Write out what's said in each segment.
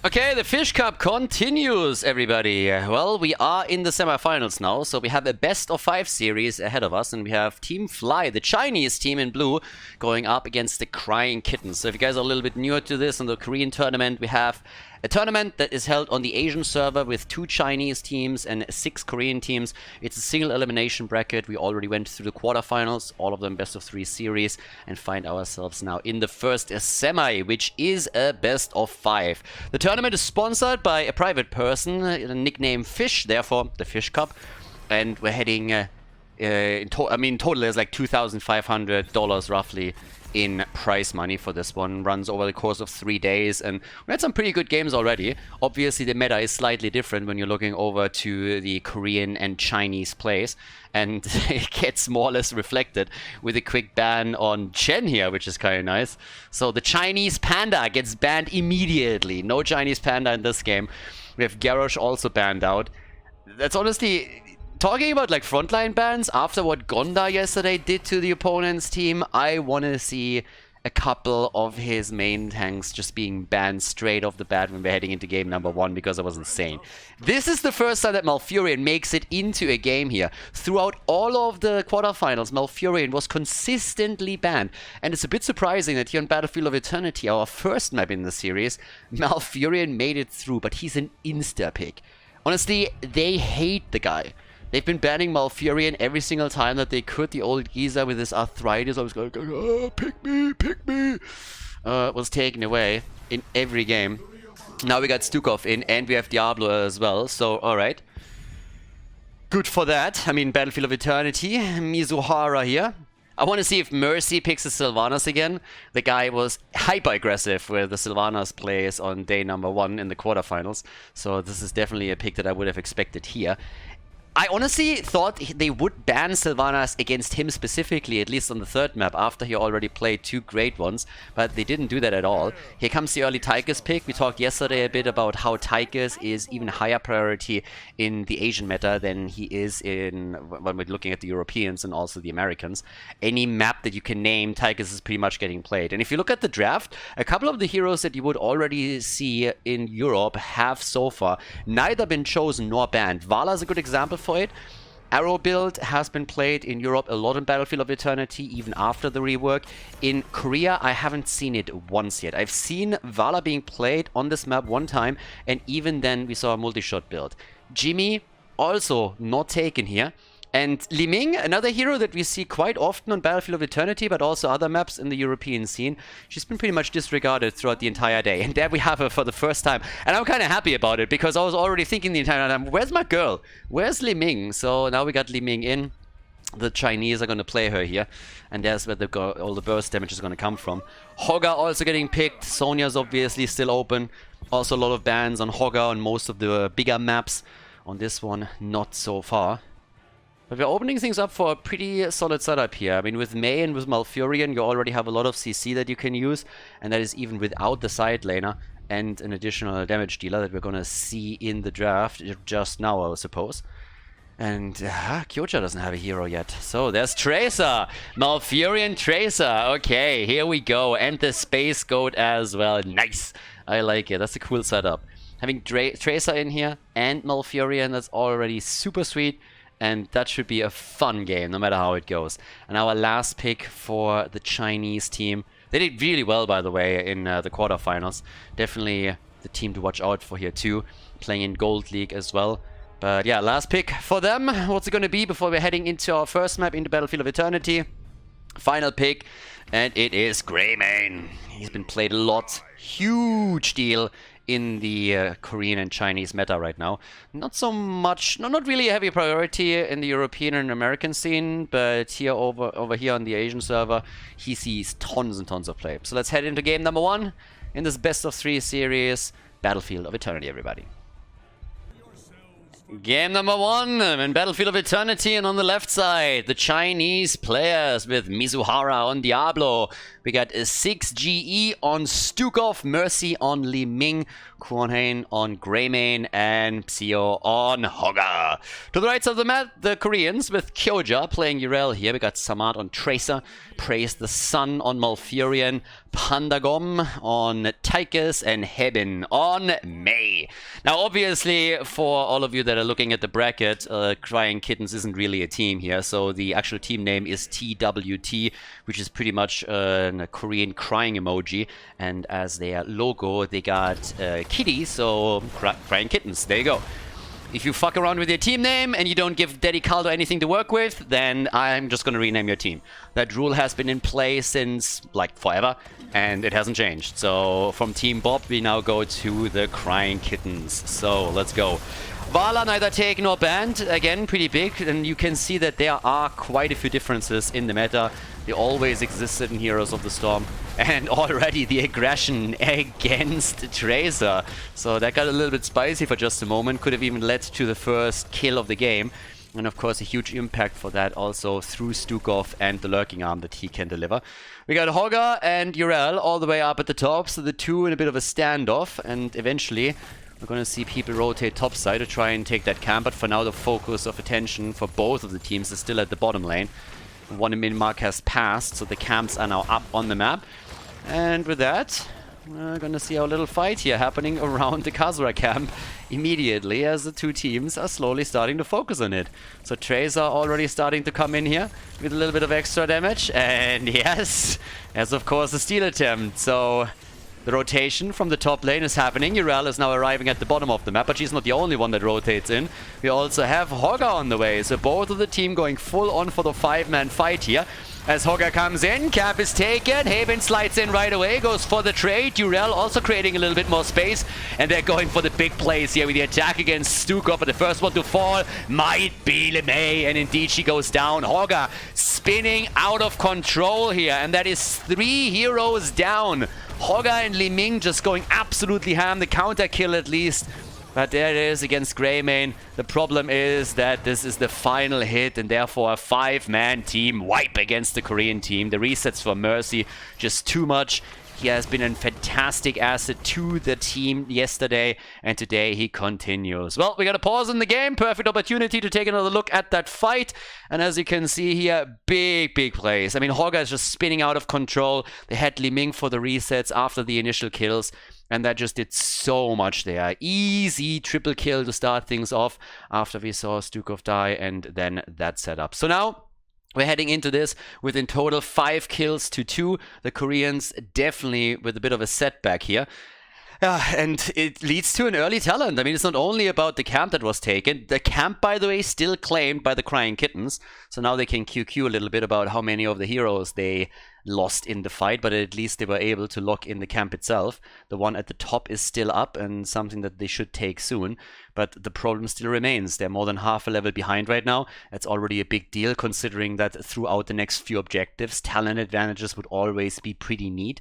Okay, the Fish Cup continues, everybody. Well, we are in the semifinals now, so we have a best-of-5 series ahead of us, and we have Team Fly, the Chinese team in blue, going up against the Crying Kittens. So if you guys are a little bit newer to this, in the Korean tournament, we have a tournament that is held on the Asian server with 2 Chinese teams and 6 Korean teams. It's a single elimination bracket. We already went through the quarterfinals, all of them best-of-3 series, and find ourselves now in the first semi, which is a best-of-5. The tournament is sponsored by a private person, nicknamed Fish, therefore the Fish Cup, and we're heading total there's like $2,500 roughly in prize money for this one. Runs over the course of 3 days, and we had some pretty good games already. Obviously the meta is slightly different when you're looking over to the Korean and Chinese plays, and it gets more or less reflected with a quick ban on Chen here, which is kind of nice. So the Chinese Panda gets banned immediately. No Chinese Panda in this game. We have Garrosh also banned out. That's honestly... Talking about like frontline bans, after what Gonda yesterday did to the opponent's team, I want to see a couple of his main tanks just being banned straight off the bat when we're heading into game number 1, because that was insane. This is the first time that Malfurion makes it into a game here. Throughout all of the quarterfinals, Malfurion was consistently banned. And it's a bit surprising that here on Battlefield of Eternity, our first map in the series, Malfurion made it through, but he's an insta-pick. Honestly, they hate the guy. They've been banning Malfurion every single time that they could. The old geezer with his arthritis always going, oh, pick me, was taken away in every game. Now we got Stukov in, and we have Diablo as well, so alright. Good for that. I mean, Battlefield of Eternity, Mizuhara here. I want to see if Mercy picks the Sylvanas again. The guy was hyper-aggressive with the Sylvanas plays on day number 1 in the quarterfinals, so this is definitely a pick that I would have expected here. I honestly thought they would ban Sylvanas against him specifically, at least on the 3rd map, after he already played 2 great ones, but they didn't do that at all. Here comes the early Tychus pick. We talked yesterday a bit about how Tychus is even higher priority in the Asian meta than he is in when we're looking at the Europeans and also the Americans. Any map that you can name, Tychus is pretty much getting played. And if you look at the draft, a couple of the heroes that you would already see in Europe have so far neither been chosen nor banned. Vala is a good example for it. Arrow build has been played in Europe a lot in Battlefield of Eternity, even after the rework. In Korea, I haven't seen it once yet. I've seen Vala being played on this map one time, and even then we saw a multi-shot build. Jimmy, also not taken here. And Li Ming, another hero that we see quite often on Battlefield of Eternity, but also other maps in the European scene. She's been pretty much disregarded throughout the entire day. And there we have her for the first time. And I'm kind of happy about it, because I was already thinking the entire time, where's my girl? Where's Li Ming? So now we got Li Ming in. The Chinese are going to play her here. And there's where all the burst damage is going to come from. Hogga also getting picked. Sonya's obviously still open. Also a lot of bans on Hogga on most of the bigger maps. On this one, not so far. But we're opening things up for a pretty solid setup here. I mean, with Mei and with Malfurion, you already have a lot of CC that you can use. And that is even without the side laner and an additional damage dealer that we're going to see in the draft just now, I suppose. And Kyocha doesn't have a hero yet. So there's Tracer. Malfurion Tracer. Okay, here we go. And the Space Goat as well. Nice. I like it. That's a cool setup. Having Tracer in here and Malfurion, that's already super sweet. And that should be a fun game, no matter how it goes. And our last pick for the Chinese team. They did really well, by the way, in the quarterfinals. Definitely the team to watch out for here, too. Playing in Gold League as well. But yeah, last pick for them. What's it going to be before we're heading into our first map into Battlefield of Eternity? Final pick. And it is Greymane. He's been played a lot. Huge deal in the Korean and Chinese meta right now. Not so much, not really a heavy priority in the European and American scene, but here over here on the Asian server, he sees tons and tons of play. So let's head into game number 1 in this best of 3 series, Battlefield of Eternity, everybody. Game number 1 in Battlefield of Eternity, and on the left side, the Chinese players with Mizuhara on Diablo. We got a 6GE on Stukov, Mercy on Li Ming, Kwonhain on Greymane, and Psio on Hogga. To the right side of the map, the Koreans with Kyoja playing Urel here. We got Samad on Tracer, Praise the Sun on Malfurion, Pandagom on Tychus, and Hebben on May. Now, obviously, for all of you that are looking at the bracket, Crying Kittens isn't really a team here, so the actual team name is TWT, which is pretty much a Korean crying emoji, and as their logo, they got kitty, so Crying Kittens. There you go. If you fuck around with your team name and you don't give Daddy Khaldor anything to work with, then I'm just going to rename your team. That rule has been in place since, like, forever, and it hasn't changed. So, from Team Bob, we now go to the Crying Kittens. So, let's go. Vala neither take nor banned. Again, pretty big, and you can see that there are quite a few differences in the meta. They always existed in Heroes of the Storm. And already the aggression against Tracer. So that got a little bit spicy for just a moment. Could have even led to the first kill of the game. And of course a huge impact for that also through Stukov and the Lurking Arm that he can deliver. We got Hogger and Urel all the way up at the top. So the two in a bit of a standoff. And eventually we're going to see people rotate topside to try and take that camp. But for now the focus of attention for both of the teams is still at the bottom lane. One min mark has passed, so the camps are now up on the map. And with that, we're gonna see our little fight here happening around the Khazra camp immediately as the two teams are slowly starting to focus on it. So Tracer already starting to come in here with a little bit of extra damage. And yes, as of course a steal attempt. So the rotation from the top lane is happening. Urel is now arriving at the bottom of the map, but she's not the only one that rotates in. We also have Hogger on the way. So both of the team going full on for the 5-man fight here. As Hogger comes in, cap is taken, Haven slides in right away, goes for the trade. Urel also creating a little bit more space, and they're going for the big plays here with the attack against Stukov. But the first one to fall might be LeMay, and indeed she goes down. Hogger spinning out of control here, and that is 3 heroes down. Hogger and Li Ming just going absolutely ham, the counter kill at least. But there it is against Greymane. The problem is that this is the final hit and therefore a 5-man team wipe against the Korean team. The resets for Mercy, just too much. He has been a fantastic asset to the team yesterday, and today he continues. Well, we got a pause in the game. Perfect opportunity to take another look at that fight. And as you can see here, big plays. I mean, Hogger is just spinning out of control. They had Li Ming for the resets after the initial kills. And that just did so much there. Easy triple kill to start things off after we saw Stukov die and then that setup. So now we're heading into this with in total 5 kills to 2. The Koreans definitely with a bit of a setback here. And it leads to an early talent. I mean, it's not only about the camp that was taken. The camp, by the way, still claimed by the Crying Kittens. So now they can QQ a little bit about how many of the heroes they lost in the fight, but at least they were able to lock in the camp itself. The one at the top is still up and something that they should take soon. But the problem still remains. They're more than half a level behind right now. That's already a big deal considering that throughout the next few objectives, talent advantages would always be pretty neat.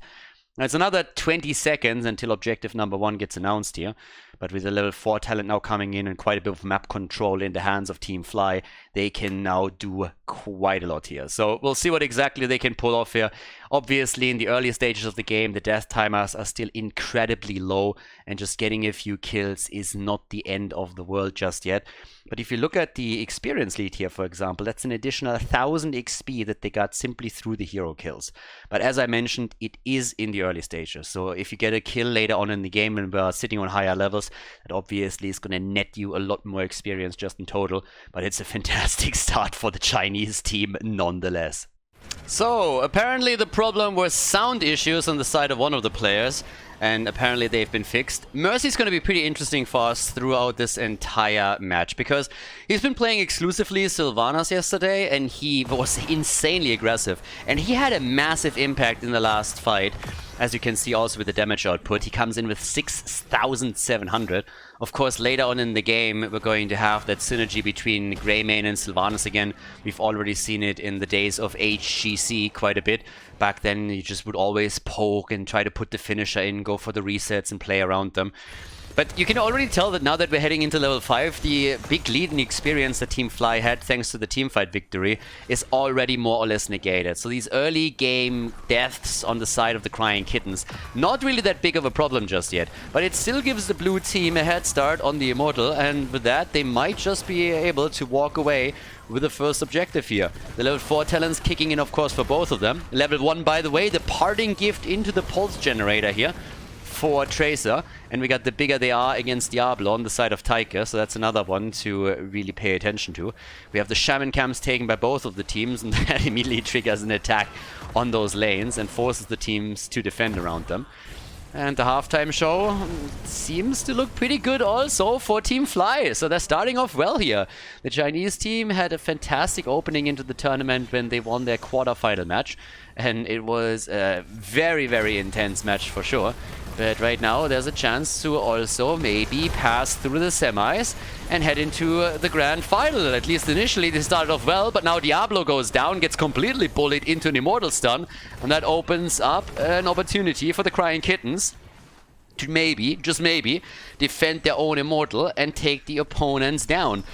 Now, it's another 20 seconds until objective number 1 gets announced here. But with a level 4 talent now coming in and quite a bit of map control in the hands of Team Fly, they can now do quite a lot here. So we'll see what exactly they can pull off here. Obviously, in the early stages of the game, the death timers are still incredibly low, and just getting a few kills is not the end of the world just yet. But if you look at the experience lead here, for example, that's an additional 1000 XP that they got simply through the hero kills. But as I mentioned, it is in the early stages. So if you get a kill later on in the game and we're sitting on higher levels, that obviously is going to net you a lot more experience just in total. But it's a fantastic start for the Chinese team nonetheless. So, apparently the problem was sound issues on the side of one of the players, and apparently they've been fixed. Mercy's going to be pretty interesting for us throughout this entire match, because he's been playing exclusively Sylvanas yesterday, and he was insanely aggressive. And he had a massive impact in the last fight, as you can see also with the damage output. He comes in with 6,700. Of course, later on in the game, we're going to have that synergy between Greymane and Sylvanas again. We've already seen it in the days of HGC quite a bit. Back then, you just would always poke and try to put the finisher in, go for the resets and play around them. But you can already tell that now that we're heading into level 5, the big lead and experience that Team Fly had thanks to the teamfight victory is already more or less negated. So these early game deaths on the side of the Crying Kittens, not really that big of a problem just yet. But it still gives the blue team a head start on the Immortal, and with that they might just be able to walk away with the first objective here. The level 4 talents kicking in, of course, for both of them. Level 1, by the way, the parting gift into the pulse generator here for Tracer, and we got the bigger they are against Diablo on the side of Taika, so that's another one to really pay attention to. We have the Shaman camps taken by both of the teams, and that immediately triggers an attack on those lanes and forces the teams to defend around them. And the halftime show seems to look pretty good also for Team Fly, so they're starting off well here. The Chinese team had a fantastic opening into the tournament when they won their quarterfinal match, and it was a very, very intense match for sure. But right now there's a chance to also maybe pass through the semis and head into the grand final. At least initially they started off well, but now Diablo goes down, gets completely bullied into an immortal stun, and that opens up an opportunity for the Crying Kittens to maybe, just maybe, defend their own immortal and take the opponents down.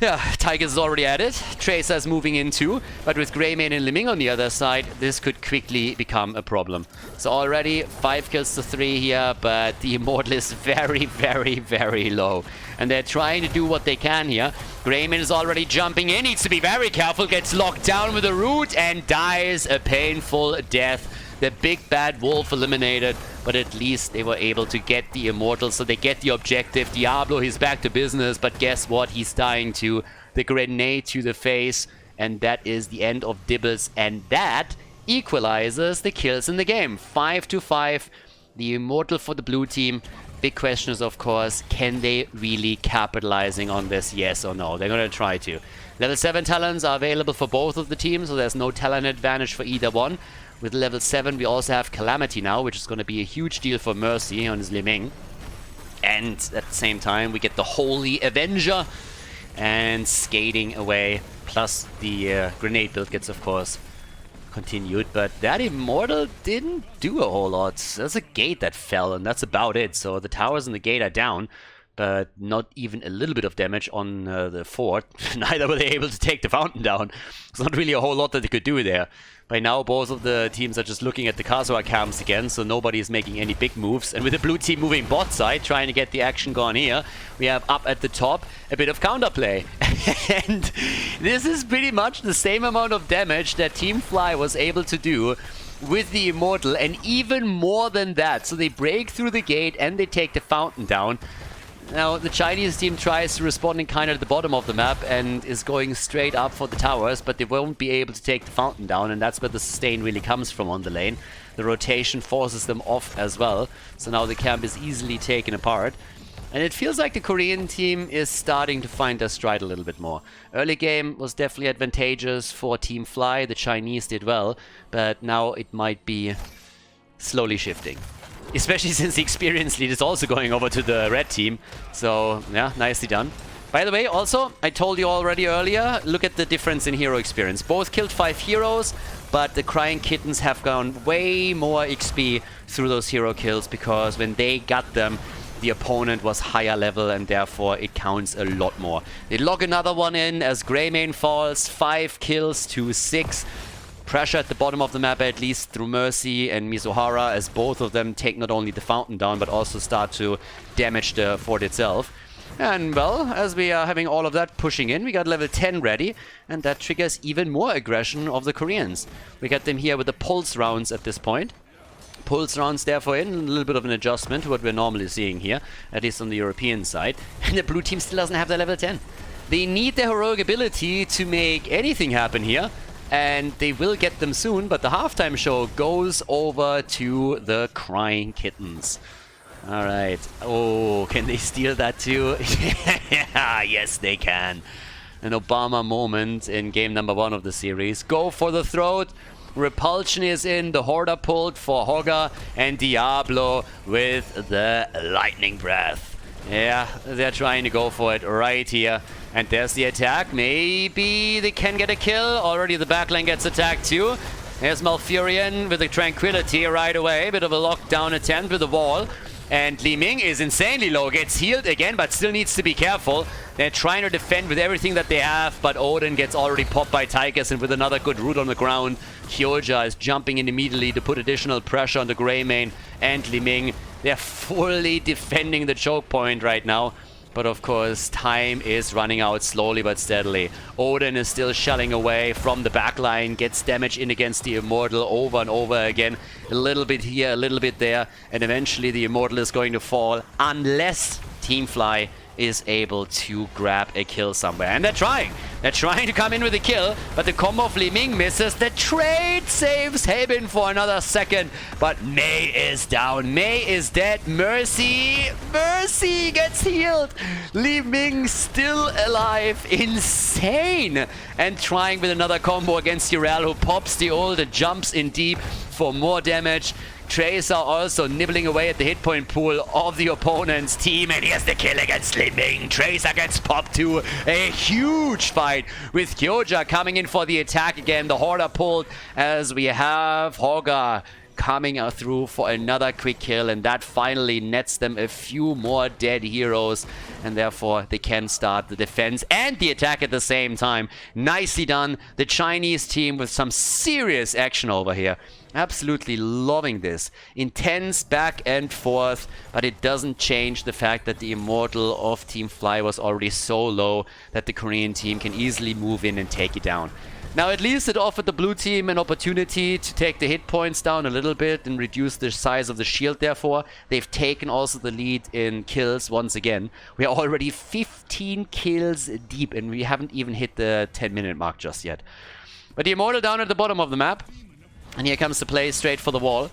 Yeah, Tigers is already at it. Tracer is moving in too, but with Greymane and Liming on the other side, this could quickly become a problem. So already 5 kills to 3 here, but the Immortal is very, very, very low. And they're trying to do what they can here. Greymane is already jumping in, needs to be very careful, gets locked down with a root and dies a painful death. The big bad wolf eliminated, but at least they were able to get the Immortal, so they get the objective. Diablo, he's back to business, but guess what? He's dying to the grenade to the face, and that is the end of Dibbles, and that equalizes the kills in the game. 5-5, the Immortal for the blue team. Big question is, of course, can they really capitalizing on this, yes or no? They're going to try to. Level 7 talents are available for both of the teams, so there's no talent advantage for either one. With level 7, we also have Calamity now, which is going to be a huge deal for Mercy on his Liming. And at the same time, we get the Holy Avenger and skating away. Plus, the grenade build gets, of course, continued. But that Immortal didn't do a whole lot. There's a gate that fell, and that's about it. So the towers and the gate are down, but not even a little bit of damage on the fort. Neither were they able to take the fountain down. There's not really a whole lot that they could do there. By now, both of the teams are just looking at the Kazuha camps again, so nobody is making any big moves. And with the blue team moving bot side, trying to get the action going here, we have up at the top a bit of counterplay. And this is pretty much the same amount of damage that Team Fly was able to do with the Immortal, and even more than that. So they break through the gate and they take the fountain down. Now, the Chinese team tries to respond in kind of at the bottom of the map and is going straight up for the towers, but they won't be able to take the fountain down, and that's where the sustain really comes from on the lane. The rotation forces them off as well, so now the camp is easily taken apart. And it feels like the Korean team is starting to find their stride a little bit more. Early game was definitely advantageous for Team Fly, the Chinese did well, but now it might be slowly shifting. Especially since the experience lead is also going over to the red team. So, yeah, nicely done. By the way, also, I told you already earlier, look at the difference in hero experience. Both killed 5 heroes, but the Crying Kittens have gone way more XP through those hero kills, because when they got them, the opponent was higher level, and therefore it counts a lot more. They log another one in as Greymane falls, 5 kills to 6. Pressure at the bottom of the map, at least through Mercy and Mizuhara, as both of them take not only the fountain down, but also start to damage the fort itself. And well, as we are having all of that pushing in, we got level 10 ready, and that triggers even more aggression of the Koreans. We got them here with the pulse rounds at this point. Pulse rounds therefore in, a little bit of an adjustment to what we're normally seeing here, at least on the European side. And the blue team still doesn't have their level 10. They need their heroic ability to make anything happen here, and they will get them soon, but the halftime show goes over to the Crying Kittens. Alright. Oh, can they steal that too? Yeah, yes they can. An Obama moment in game number 1 of the series. Go for the throat. Repulsion is in. The Horda pulled for Hogga, and Diablo with the lightning breath. Yeah, they're trying to go for it right here. And there's the attack. Maybe they can get a kill. Already the backline gets attacked too. There's Malfurion with the Tranquility right away. Bit of a lockdown attempt with the wall. And Li Ming is insanely low, gets healed again, but still needs to be careful. They're trying to defend with everything that they have, but Odin gets already popped by Tychus, and with another good root on the ground, Kyoja is jumping in immediately to put additional pressure on the Greymane and Li Ming. They're fully defending the choke point right now. But of course, time is running out slowly but steadily. Odin is still shelling away from the backline, gets damage in against the Immortal over and over again. A little bit here, a little bit there, and eventually the Immortal is going to fall unless Teamfly is able to grab a kill somewhere. And they're trying. They're trying to come in with a kill, but the combo of Li Ming misses. The trade saves Haben for another second, but Mei is down. Mei is dead. Mercy gets healed. Li Ming still alive. Insane. And trying with another combo against Yrel, who pops the ult and jumps in deep for more damage. Tracer also nibbling away at the hit point pool of the opponent's team, and he has the kill against Li Ming. Tracer gets popped too. A huge fight with Kyoja coming in for the attack again. The Horde are pulled as we have Hogger coming through for another quick kill, and that finally nets them a few more dead heroes, and therefore they can start the defense and the attack at the same time. Nicely done. The Chinese team with some serious action over here. Absolutely loving this. Intense back and forth, but it doesn't change the fact that the Immortal of Team Fly was already so low that the Korean team can easily move in and take it down. Now, at least it offered the blue team an opportunity to take the hit points down a little bit and reduce the size of the shield. Therefore, they've taken also the lead in kills once again. We are already 15 kills deep, and we haven't even hit the 10-minute mark just yet. But the Immortal down at the bottom of the map. And here comes the play straight for the wall.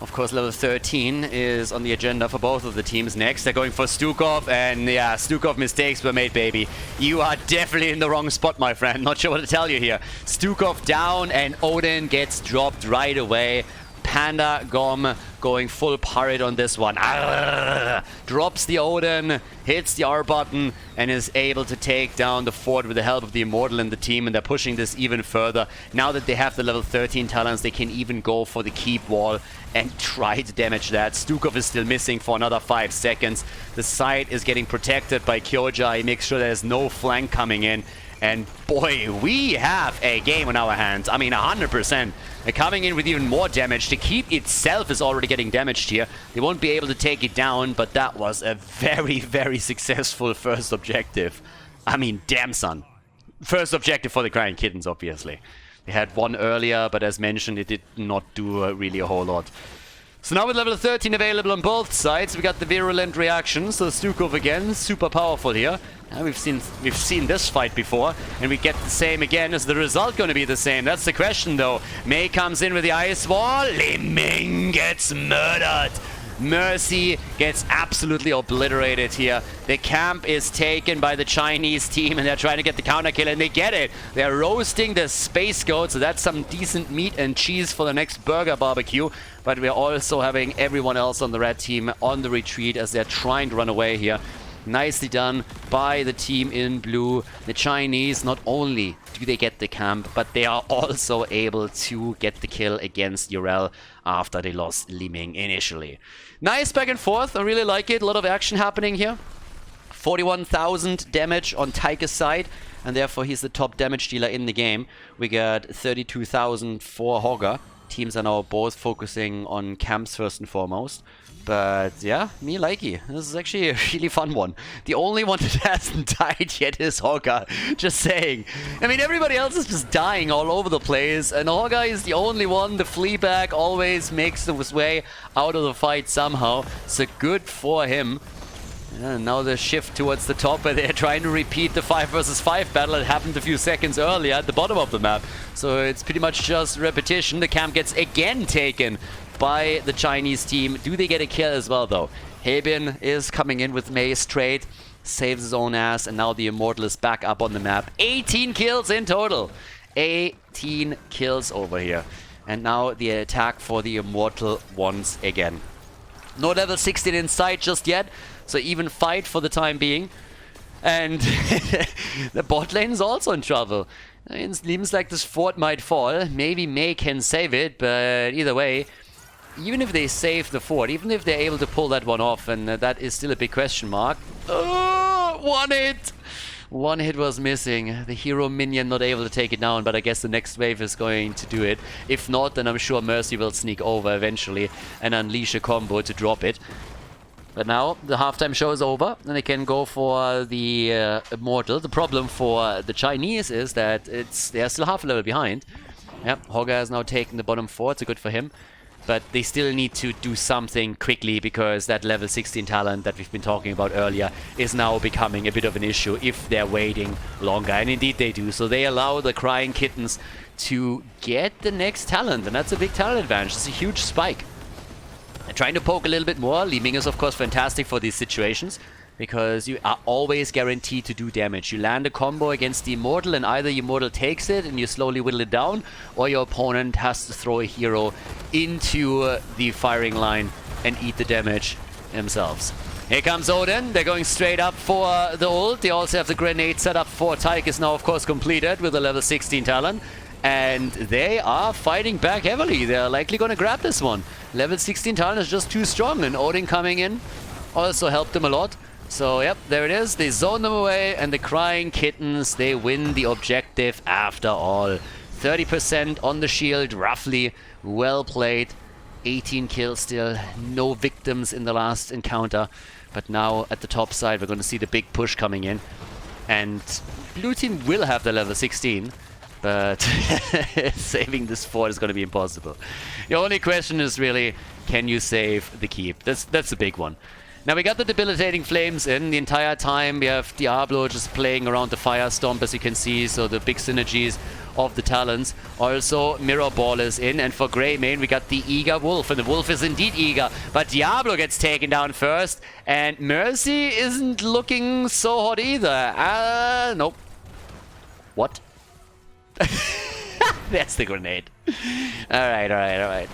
Of course, level 13 is on the agenda for both of the teams next. They're going for Stukov, and yeah, Stukov mistakes were made, baby. You are definitely in the wrong spot, my friend. Not sure what to tell you here. Stukov down, and Odin gets dropped right away. Panda Gom going full pirate on this one. Arrgh! Drops the Odin, hits the R button, and is able to take down the fort with the help of the Immortal and the team, and they're pushing this even further. Now that they have the level 13 talents, they can even go for the keep wall and try to damage that. Stukov is still missing for another 5 seconds. The side is getting protected by Kyoja. He makes sure there's no flank coming in. And boy, we have a game on our hands. I mean, 100%. They're coming in with even more damage. The keep itself is already getting damaged here. They won't be able to take it down, but that was a very, very successful first objective. I mean, damn son. First objective for the Crying Kittens, obviously. They had one earlier, but as mentioned, it did not do really a whole lot. So now with level 13 available on both sides, we got the virulent reaction. So Stukov again, super powerful here. We've seen this fight before, and we get the same again. Is the result going to be the same? That's the question, though. Mei comes in with the ice wall. Li Ming gets murdered. Mercy gets absolutely obliterated here. The camp is taken by the Chinese team, and they're trying to get the counter kill, and they get it. They're roasting the Space Goat, so that's some decent meat and cheese for the next burger barbecue. But we're also having everyone else on the red team on the retreat as they're trying to run away here. Nicely done by the team in blue. The Chinese, not only do they get the camp, but they are also able to get the kill against Yrel after they lost Li Ming initially. Nice back and forth. I really like it. A lot of action happening here. 41,000 damage on Tychus' side, and therefore he's the top damage dealer in the game. We got 32,000 for Hogger. Teams are now both focusing on camps first and foremost. But yeah, me likey. This is actually a really fun one. The only one that hasn't died yet is Hogger. Just saying. I mean, everybody else is just dying all over the place, and Hogger is the only one. The Fleabag always makes his way out of the fight somehow. So good for him. And now the shift towards the top, where they're trying to repeat the 5 versus 5 battle that happened a few seconds earlier at the bottom of the map. So it's pretty much just repetition. The camp gets again taken by the Chinese team. Do they get a kill as well, though? Haben is coming in with Mei straight, saves his own ass, and now the Immortal is back up on the map. 18 kills in total. 18 kills over here. And now the attack for the Immortal once again. No level 16 in sight just yet, so even fight for the time being. And the bot lane is also in trouble. It seems like this fort might fall. Maybe Mei can save it, but either way, even if they save the fort, even if they're able to pull that one off, and that is still a big question mark. Oh, one hit! One hit was missing. The hero minion not able to take it down, but I guess the next wave is going to do it. If not, then I'm sure Mercy will sneak over eventually and unleash a combo to drop it. But now the halftime show is over, and they can go for the immortal. The problem for the Chinese is that they're still half a level behind. Yep, Hogger has now taken the bottom fort, so good for him. But they still need to do something quickly, because that level 16 talent that we've been talking about earlier is now becoming a bit of an issue if they're waiting longer. And indeed they do. So they allow the Crying Kittens to get the next talent, and that's a big talent advantage. It's a huge spike. And trying to poke a little bit more. Li Ming is of course fantastic for these situations, because you are always guaranteed to do damage. You land a combo against the Immortal, and either Immortal takes it and you slowly whittle it down, or your opponent has to throw a hero into the firing line and eat the damage themselves. Here comes Odin. They're going straight up for the ult. They also have the grenade set up for Tyke is now of course completed with a level 16 talent. And they are fighting back heavily. They're likely going to grab this one. Level 16 talent is just too strong, and Odin coming in also helped them a lot. So, yep, there it is. They zone them away, and the Crying Kittens, they win the objective after all. 30% on the shield, roughly. Well played. 18 kills still. No victims in the last encounter. But now, at the top side, we're going to see the big push coming in. And blue team will have the level 16. But saving this fort is going to be impossible. The only question is really, can you save the keep? That's the big one. Now we got the debilitating flames in the entire time. We have Diablo just playing around the fire stomp, as you can see, so the big synergies of the talents. Also Mirror Ball is in, and for Greymane we got the eager wolf, and the wolf is indeed eager, but Diablo gets taken down first, and Mercy isn't looking so hot either. Nope. What? That's the grenade. Alright.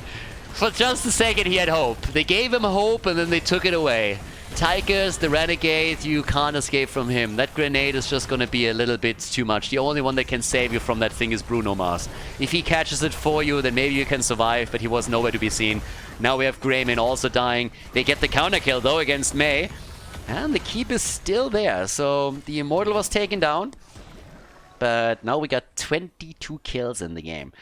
For just a second he had hope. They gave him hope and then they took it away. Tychus, the renegade, you can't escape from him. That grenade is just gonna be a little bit too much. The only one that can save you from that thing is Bruno Mars. If he catches it for you, then maybe you can survive, but he was nowhere to be seen. Now we have Greymane also dying. They get the counter kill though against Mei. And the keep is still there. So the Immortal was taken down. But now we got 22 kills in the game.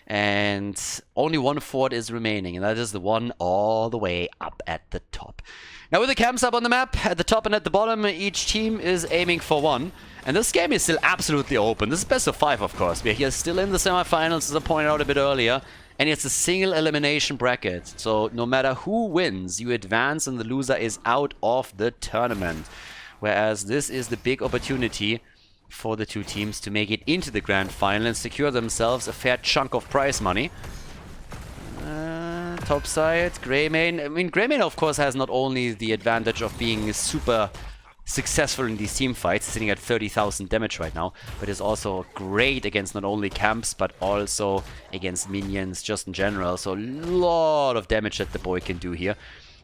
And only one fort is remaining, and that is the one all the way up at the top. Now with the camps up on the map, at the top and at the bottom, each team is aiming for one. And this game is still absolutely open. This is best of 5, of course. We're here still in the semifinals, as I pointed out a bit earlier. And it's a single elimination bracket. So no matter who wins, you advance and the loser is out of the tournament. Whereas this is the big opportunity for the two teams to make it into the grand final and secure themselves a fair chunk of prize money. Top side, Greymane. I mean, Greymane of course has not only the advantage of being super successful in these team fights, sitting at 30,000 damage right now, but is also great against not only camps but also against minions just in general. So a lot of damage that the boy can do here.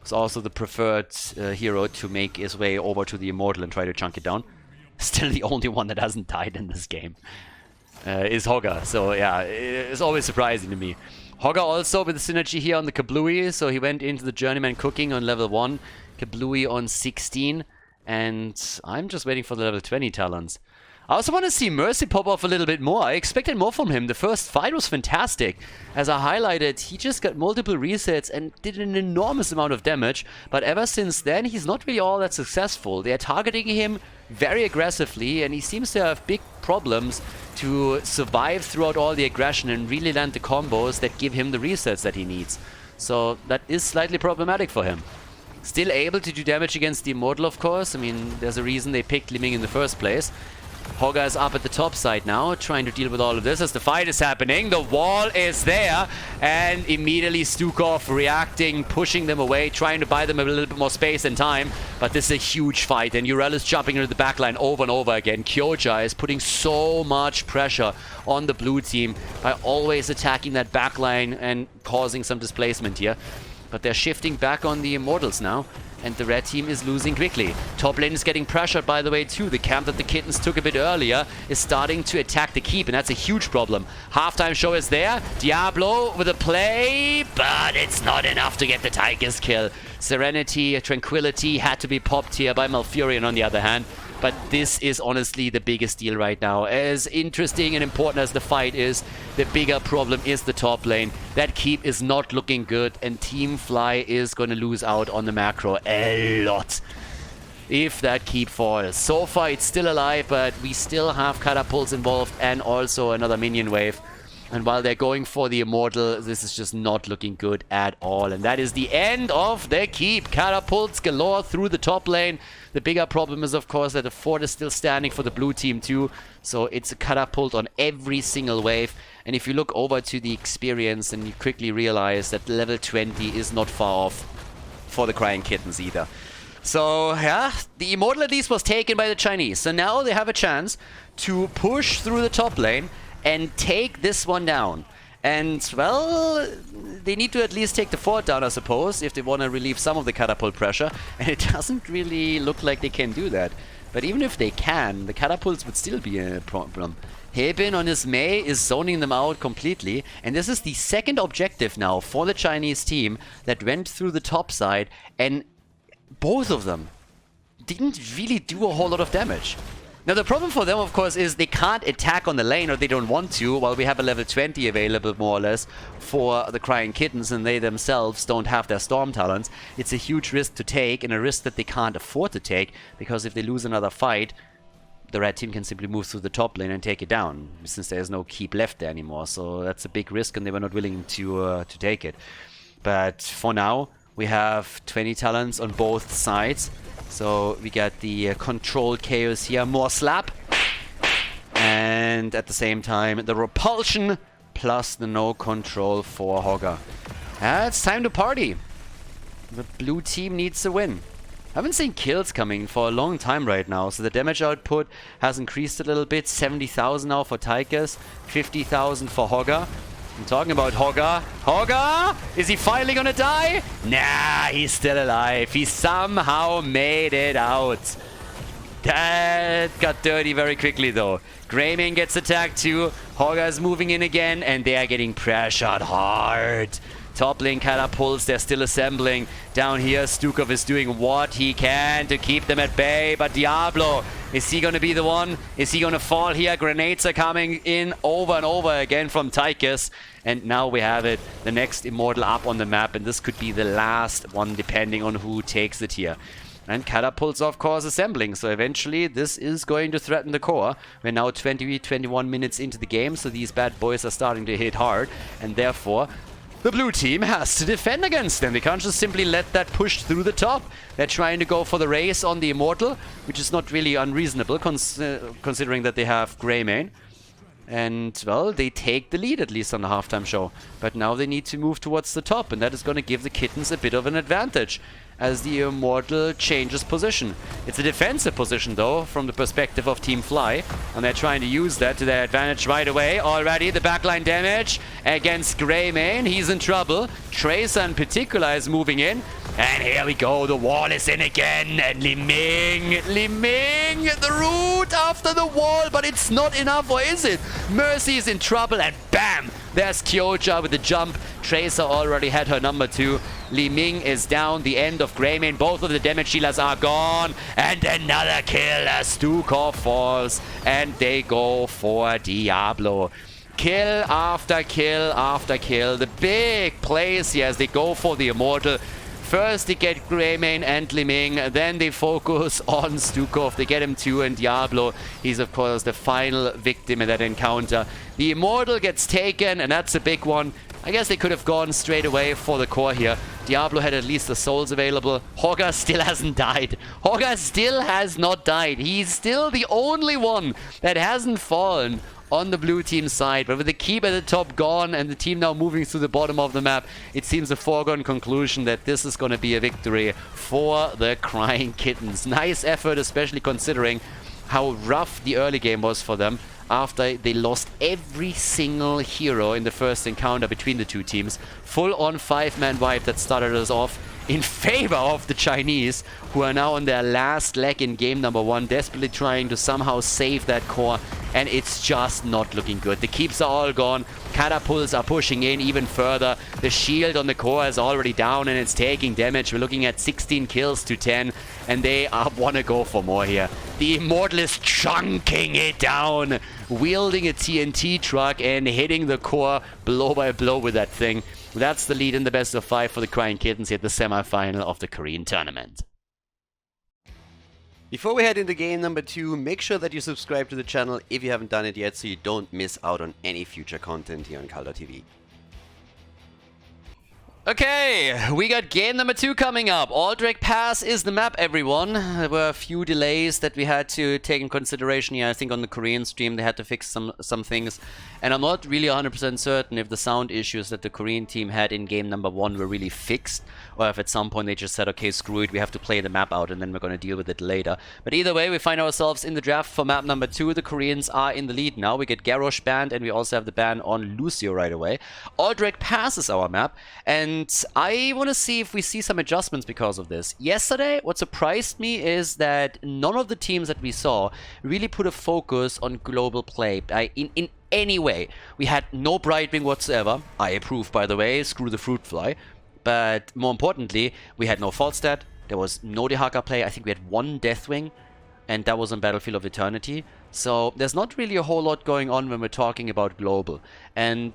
It's also the preferred hero to make his way over to the Immortal and try to chunk it down. Still the only one that hasn't died in this game is Hogger. So yeah, it's always surprising to me. Hogger also with the synergy here on the Kablooey. So he went into the Journeyman Cooking on level 1. Kablooey on 16. And I'm just waiting for the level 20 talents. I also want to see Mercy pop off a little bit more. I expected more from him. The first fight was fantastic. As I highlighted, he just got multiple resets and did an enormous amount of damage. But ever since then, he's not really all that successful. They're targeting him very aggressively, and he seems to have big problems to survive throughout all the aggression and really land the combos that give him the resets that he needs. So that is slightly problematic for him. Still able to do damage against the Immortal, of course. I mean, there's a reason they picked Li Ming in the first place. Hogger is up at the top side now, trying to deal with all of this as the fight is happening. The wall is there, and immediately Stukov reacting, pushing them away, trying to buy them a little bit more space and time. But this is a huge fight, and Urel is jumping into the backline over and over again. Kyoja is putting so much pressure on the blue team by always attacking that backline and causing some displacement here. But they're shifting back on the Immortals now. and the red team is losing quickly. Top lane is getting pressured, by the way, too. The camp that the Kittens took a bit earlier is starting to attack the keep, and that's a huge problem. Halftime show is there. Diablo with a play, but it's not enough to get the Tigers kill. Serenity, Tranquility had to be popped here by Malfurion on the other hand. But this is honestly the biggest deal right now. As interesting and important as the fight is, the bigger problem is the top lane. That keep is not looking good, and Team Fly is going to lose out on the macro a lot if that keep falls. So far it's still alive, but we still have catapults involved and also another minion wave. And while they're going for the immortal, this is just not looking good at all. And that is the end of the keep. Catapults galore through the top lane. The bigger problem is, of course, that the fort is still standing for the blue team too. So it's a catapult on every single wave. And if you look over to the experience, and you quickly realize that level 20 is not far off for the Crying Kittens either. So, yeah, the immortal at least was taken by the Chinese. So now they have a chance to push through the top lane and take this one down. And, well, they need to at least take the fort down, I suppose, if they want to relieve some of the catapult pressure. And it doesn't really look like they can do that. But even if they can, the catapults would still be a problem. Hebin on his Mei is zoning them out completely. And this is the second objective now for the Chinese team that went through the top side. And both of them didn't really do a whole lot of damage. Now the problem for them, of course, is they can't attack on the lane, or they don't want to, while we have a level 20 available, more or less, for the Crying Kittens, and they themselves don't have their Storm Talons. It's a huge risk to take, and a risk that they can't afford to take, because if they lose another fight, the red team can simply move through the top lane and take it down, since there's no keep left there anymore. So that's a big risk, and they were not willing to take it. But for now, we have 20 talents on both sides. So we got the controlled chaos here, more slap, and at the same time the repulsion plus the no control for Hogger. It's time to party. The blue team needs a win. I haven't seen kills coming for a long time right now, so the damage output has increased a little bit. 70,000 now for Tigers, 50,000 for Hogger. I'm talking about Hogger. Hogger! Is he finally gonna die? Nah, he's still alive. He somehow made it out. That got dirty very quickly though. Greymane gets attacked too. Hogger is moving in again, and they are getting pressured hard. Top lane catapults, they're still assembling. Down here, Stukov is doing what he can to keep them at bay. But Diablo, is he going to be the one? Is he going to fall here? Grenades are coming in over and over again from Tychus. And now we have it, the next immortal up on the map. And this could be the last one, depending on who takes it here. And catapults, of course, assembling. So eventually, this is going to threaten the core. We're now 21 minutes into the game. So these bad boys are starting to hit hard. And therefore, the blue team has to defend against them. They can't just simply let that push through the top. They're trying to go for the race on the immortal, which is not really unreasonable considering that they have Greymane. And, well, they take the lead, at least on the halftime show. But now they need to move towards the top, and that is going to give the Kittens a bit of an advantage as the immortal changes position. It's a defensive position, though, from the perspective of Team Fly, and they're trying to use that to their advantage right away. Already the backline damage against Greymane. He's in trouble. Tracer in particular is moving in. And here we go, the wall is in again, and Li Ming, the root after the wall, but it's not enough, or is it? Mercy is in trouble, and bam! There's Kyoja with the jump. Tracer already had her number 2. Li Ming is down, the end of Greymane. Both of the damage healers are gone, and another kill as Stukov falls, and they go for Diablo. Kill after kill after kill. The big plays here as they go for the immortal. First they get Greymane and Li Ming, then they focus on Stukov. They get him too, and Diablo, he's of course the final victim in that encounter. The immortal gets taken, and that's a big one. I guess they could have gone straight away for the core here. Diablo had at least the souls available. Hogger still hasn't died. Hogger still has not died. He's still the only one that hasn't fallen on the blue team side. But with the keep at the top gone and the team now moving through the bottom of the map, it seems a foregone conclusion that this is going to be a victory for the Crying Kittens. Nice effort, especially considering how rough the early game was for them after they lost every single hero in the first encounter between the two teams. Full-on 5-man wipe that started us off in favor of the Chinese, who are now on their last leg in game number 1, desperately trying to somehow save that core, and it's just not looking good. The keeps are all gone, catapults are pushing in even further, the shield on the core is already down and it's taking damage. We're looking at 16 kills to 10, and they want to go for more here. The Immortal is chunking it down, wielding a TNT truck and hitting the core blow by blow with that thing. That's the lead in the best of 5 for the Crying Kittens here at the semi-final of the Korean tournament. Before we head into game number 2, make sure that you subscribe to the channel if you haven't done it yet so you don't miss out on any future content here on Khaldor TV. Okay, we got game number 2 coming up. Aldrich Pass is the map, everyone. There were a few delays that we had to take in consideration here. I think on the Korean stream they had to fix some things. And I'm not really 100% certain if the sound issues that the Korean team had in game number 1 were really fixed, or if at some point they just said, okay, screw it, we have to play the map out and then we're going to deal with it later. But either way, we find ourselves in the draft for map number 2. The Koreans are in the lead now. We get Garrosh banned and we also have the ban on Lucio right away. Aldrich Pass is our map, and I want to see if we see some adjustments because of this. Yesterday, what surprised me is that none of the teams that we saw really put a focus on global play in any way. We had no Brightwing whatsoever. I approve, by the way, screw the Fruit Fly. But more importantly, we had no Falstad, there was no Dehaka play. I think we had one Deathwing, and that was on Battlefield of Eternity. So there's not really a whole lot going on when we're talking about global. And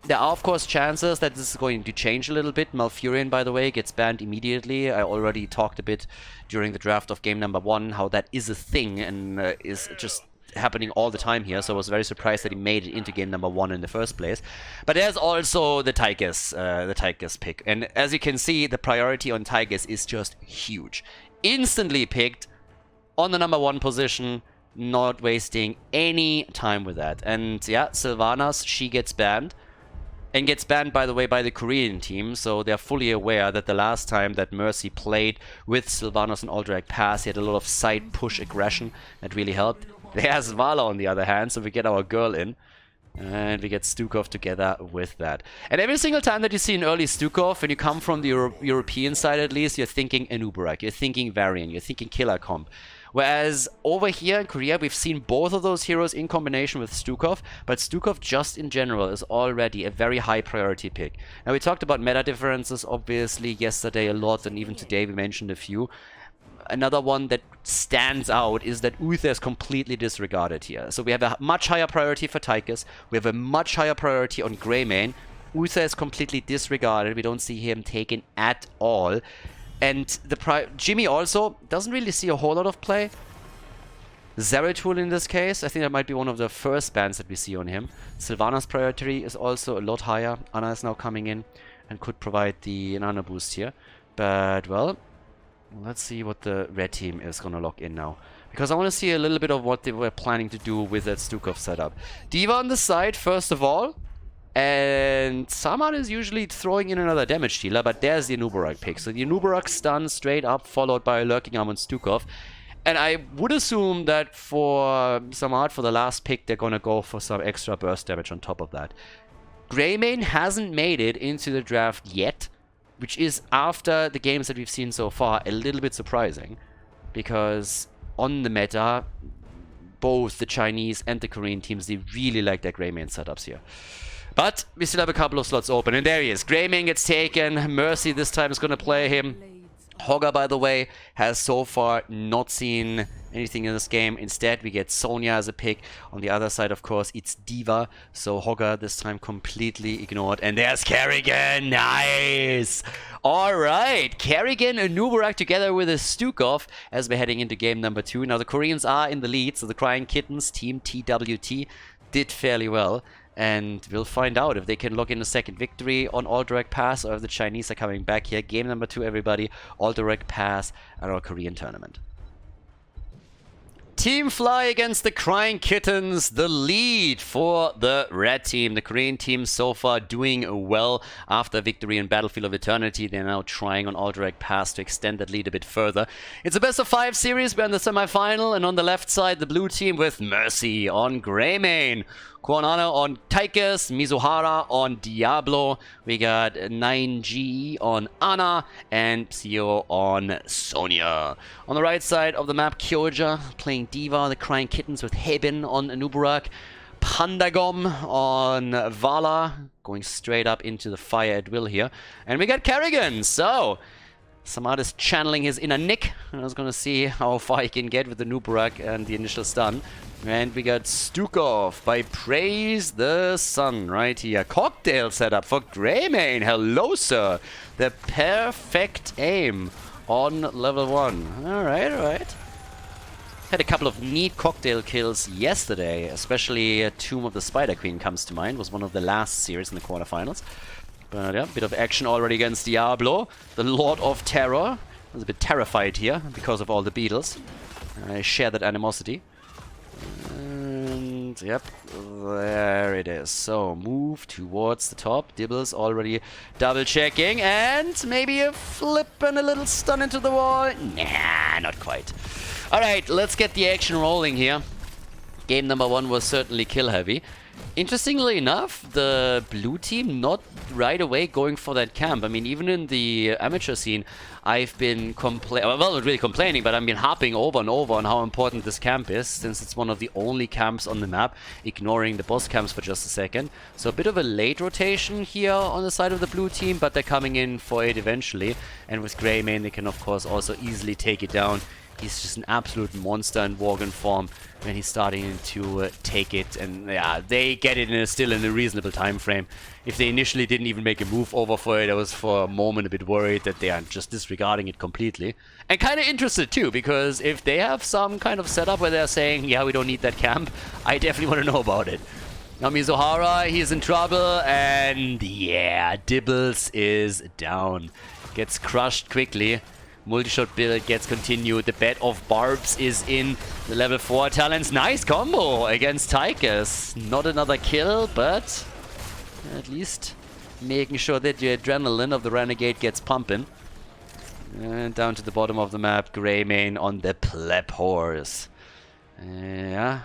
there are, of course, chances that this is going to change a little bit. Malfurion, by the way, gets banned immediately. I already talked a bit during the draft of game number 1 how that is a thing and is just happening all the time here. So I was very surprised that he made it into game number 1 in the first place. But there's also the Tychus pick. And as you can see, the priority on Tychus is just huge. Instantly picked on the number 1 position, not wasting any time with that. And yeah, Sylvanas, she gets banned. And gets banned, by the way, by the Korean team, so they're fully aware that the last time that Mercy played with Sylvanas and Aldrich Pass, he had a lot of side push aggression that really helped. There's Vala on the other hand, so we get our girl in. And we get Stukov together with that. And every single time that you see an early Stukov, when you come from the European side at least, you're thinking Anubarak, you're thinking Varian, you're thinking Killer Comp. Whereas over here in Korea, we've seen both of those heroes in combination with Stukov, but Stukov just in general is already a very high priority pick. Now, we talked about meta differences, obviously, yesterday a lot, and even today we mentioned a few. Another one that stands out is that Uther is completely disregarded here. So we have a much higher priority for Tychus, we have a much higher priority on Greymane. Uther is completely disregarded, we don't see him taken at all. And Jimmy also doesn't really see a whole lot of play. Zeratul in this case, I think that might be one of the first bans that we see on him. Sylvanas' priority is also a lot higher. Anna is now coming in and could provide the Nana boost here. But, well, let's see what the red team is going to lock in now. Because I want to see a little bit of what they were planning to do with that Stukov setup. D.Va on the side, first of all. And Saman is usually throwing in another damage dealer, but there's the Anubarak pick. So the Anubarak stun straight up, followed by a Lurking Arm on Stukov. And I would assume that for Samad, for the last pick, they're going to go for some extra burst damage on top of that. Greymane hasn't made it into the draft yet, which is, after the games that we've seen so far, a little bit surprising. Because on the meta, both the Chinese and the Korean teams, they really like their Greymane setups here. But we still have a couple of slots open. And there he is. Greymane gets taken. Mercy this time is going to play him. Hogger, by the way, has so far not seen anything in this game. Instead, we get Sonya as a pick. On the other side, of course, it's D.Va. So Hogger this time completely ignored. And there's Kerrigan. Nice! Alright, Kerrigan and Anubarak together with a Stukov as we're heading into game number 2. Now, the Koreans are in the lead. So the Crying Kittens, Team TWT, did fairly well. And we'll find out if they can lock in a second victory on Aldrich Pass or if the Chinese are coming back here. Game number 2, everybody. Aldrich Pass at our Korean tournament. Team Fly against the Crying Kittens. The lead for the red team. The Korean team so far doing well after victory in Battlefield of Eternity. They're now trying on Alterac Pass to extend that lead a bit further. It's a best of 5 series. We're in the semifinal, and on the left side, the blue team with Mercy on Greymane, Kuonana on Tychus, Mizuhara on Diablo. We got 9G on Ana and Psio on Sonya. On the right side of the map, Kyoja playing D.Va, the Crying Kittens with Hebben on Nuburak. Pandagom on Vala, going straight up into the fire at will here. And we got Kerrigan, so Samad is channeling his inner Nick. I was going to see how far he can get with the Nuburak and the initial stun. And we got Stukov by Praise the Sun right here. Cocktail setup for Greymane. Hello, sir. The perfect aim on level 1. Alright, alright. Had a couple of neat cocktail kills yesterday. Especially Tomb of the Spider Queen comes to mind. Was one of the last series in the quarterfinals. But yeah, bit of action already against Diablo. The Lord of Terror. I was a bit terrified here because of all the beetles. I share that animosity. And yep, there it is. So move towards the top. Dibbles already double checking, and maybe a flip and a little stun into the wall. Nah, not quite. Alright, let's get the action rolling here. Game number 1 was certainly kill heavy. Interestingly enough, the blue team not right away going for that camp. I mean, even in the amateur scene, I've been well, not really complaining, but I've been harping over and over on how important this camp is, since it's one of the only camps on the map, ignoring the boss camps for just a second. So a bit of a late rotation here on the side of the blue team, but they're coming in for it eventually. And with Greymane, they can of course also easily take it down. He's just an absolute monster in Worgen form when he's starting to take it, and yeah, they get it still in a reasonable time frame. If they initially didn't even make a move over for it, I was for a moment a bit worried that they are just disregarding it completely. And kind of interested too, because if they have some kind of setup where they're saying, yeah, we don't need that camp, I definitely want to know about it. Now Mizuhara, he's in trouble, and yeah, Dibbles is down. Gets crushed quickly. Multi-shot build gets continued. The bed of barbs is in. The level 4 talents. Nice combo against Tychus. Not another kill, but at least making sure that the adrenaline of the Renegade gets pumping. And down to the bottom of the map, Greymane on the pleb horse. Yeah.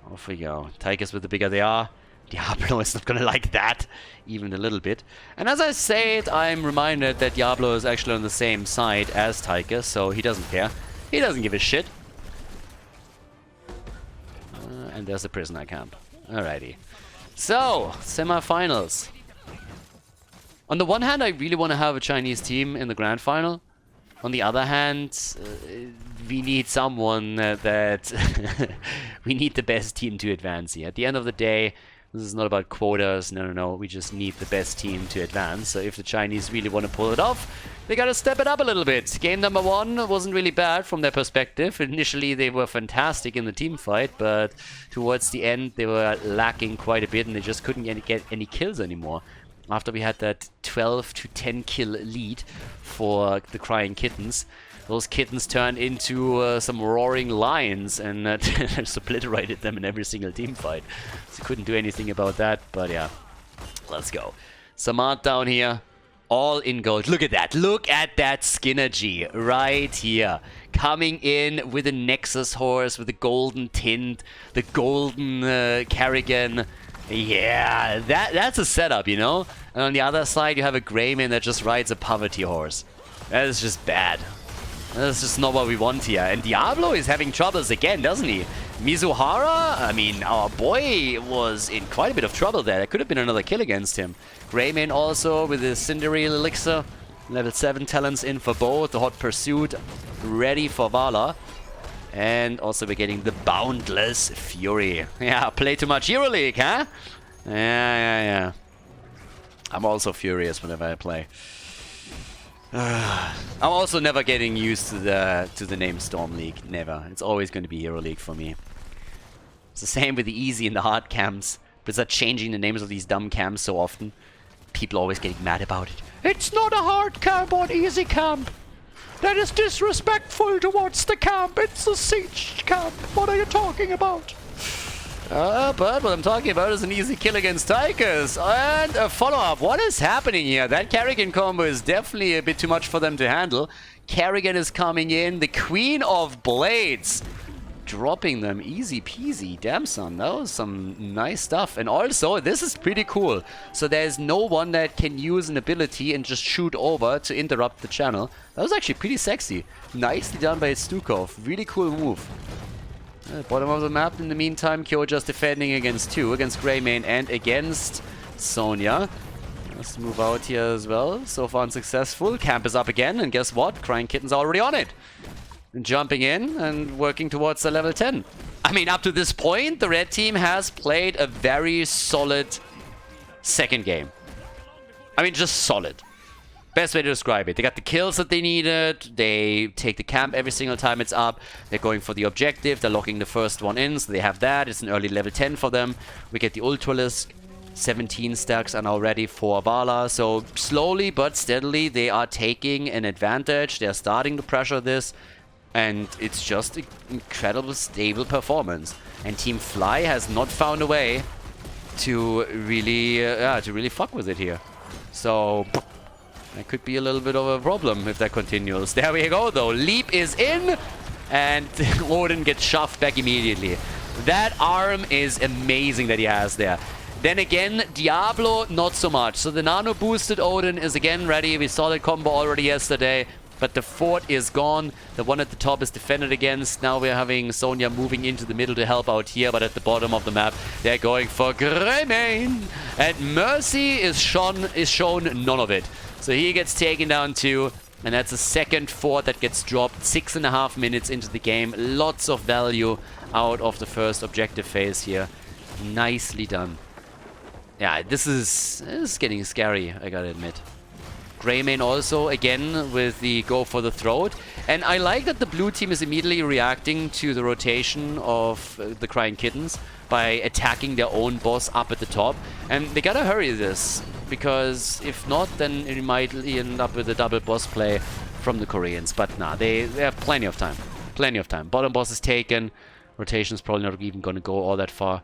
Off we go. Tychus with the bigger they are. Diablo is not gonna like that, even a little bit. And as I say it, I'm reminded that Diablo is actually on the same side as Tychus, so he doesn't care. He doesn't give a shit. And there's the prisoner camp. Alrighty. So, semifinals. On the one hand, I really want to have a Chinese team in the grand final. On the other hand, we need someone that... we need the best team to advance here. At the end of the day, this is not about quotas, no, we just need the best team to advance. So if the Chinese really want to pull it off, they gotta step it up a little bit. Game number 1 wasn't really bad from their perspective. Initially they were fantastic in the team fight, but towards the end they were lacking quite a bit and they just couldn't get any kills anymore. After we had that 12 to 10 kill lead for the Crying Kittens, those kittens turned into some roaring lions and just obliterated them in every single team fight. So couldn't do anything about that, but yeah, let's go. Samad down here, all in gold. Look at that. Look at that Skinnergy right here. Coming in with a Nexus horse, with a golden tint, the golden Kerrigan. Yeah, that's a setup, you know? And on the other side, you have a Greymane that just rides a poverty horse. That is just bad. That's just not what we want here. And Diablo is having troubles again, doesn't he? Mizuhara, I mean, our boy was in quite a bit of trouble there. There could have been another kill against him. Greymane also with his Cindereel Elixir. Level 7 talents in for both. The Hot Pursuit ready for Vala. And also we're getting the Boundless Fury. Yeah, play too much EuroLeague, huh? Yeah. I'm also furious whenever I play. I'm also never getting used to the name Storm League. Never. It's always going to be EuroLeague for me. It's the same with the easy and the hard camps. Blizzard changing the names of these dumb camps so often. People always getting mad about it. It's not a hard camp or an easy camp. That is disrespectful towards the camp. It's a siege camp. What are you talking about? But what I'm talking about is an easy kill against Tigers. And a follow-up. What is happening here? That Kerrigan combo is definitely a bit too much for them to handle. Kerrigan is coming in. The Queen of Blades. Dropping them easy peasy. Damn son, that was some nice stuff. And also, this is pretty cool. So there's no one that can use an ability and just shoot over to interrupt the channel. That was actually pretty sexy. Nicely done by Stukov. Really cool move. Bottom of the map in the meantime, Kyo just defending against two, against Greymane and against Sonya. Let's move out here as well. So far unsuccessful. Camp is up again, and guess what? Crying Kitten's already on it. And jumping in and working towards the level 10. I mean, up to this point, the red team has played a very solid second game. I mean, just solid. Best way to describe it. They got the kills that they needed. They take the camp every single time it's up. They're going for the objective. They're locking the first one in, so they have that. It's an early level 10 for them. We get the Ultralisk. 17 stacks are now ready for Vala. So slowly but steadily, they are taking an advantage. They're starting to pressure this. And it's just an incredible, stable performance. And Team Fly has not found a way to really fuck with it here. So that could be a little bit of a problem if that continues. There we go, though. Leap is in, and Odin gets shoved back immediately. That arm is amazing that he has there. Then again, Diablo, not so much. So the nano-boosted Odin is again ready. We saw that combo already yesterday. But the fort is gone. The one at the top is defended against. Now we're having Sonya moving into the middle to help out here. But at the bottom of the map, they're going for Greymane. And Mercy is shown none of it. So he gets taken down too. And that's a second fort that gets dropped 6.5 minutes into the game. Lots of value out of the first objective phase here. Nicely done. Yeah, this is getting scary, I gotta admit. Greymane also, again, with the go for the throat. And I like that the blue team is immediately reacting to the rotation of the Crying Kittens by attacking their own boss up at the top. And they gotta hurry this, because if not, then it might end up with a double boss play from the Koreans. But nah, they have plenty of time. Plenty of time. Bottom boss is taken. Rotation's probably not even gonna go all that far.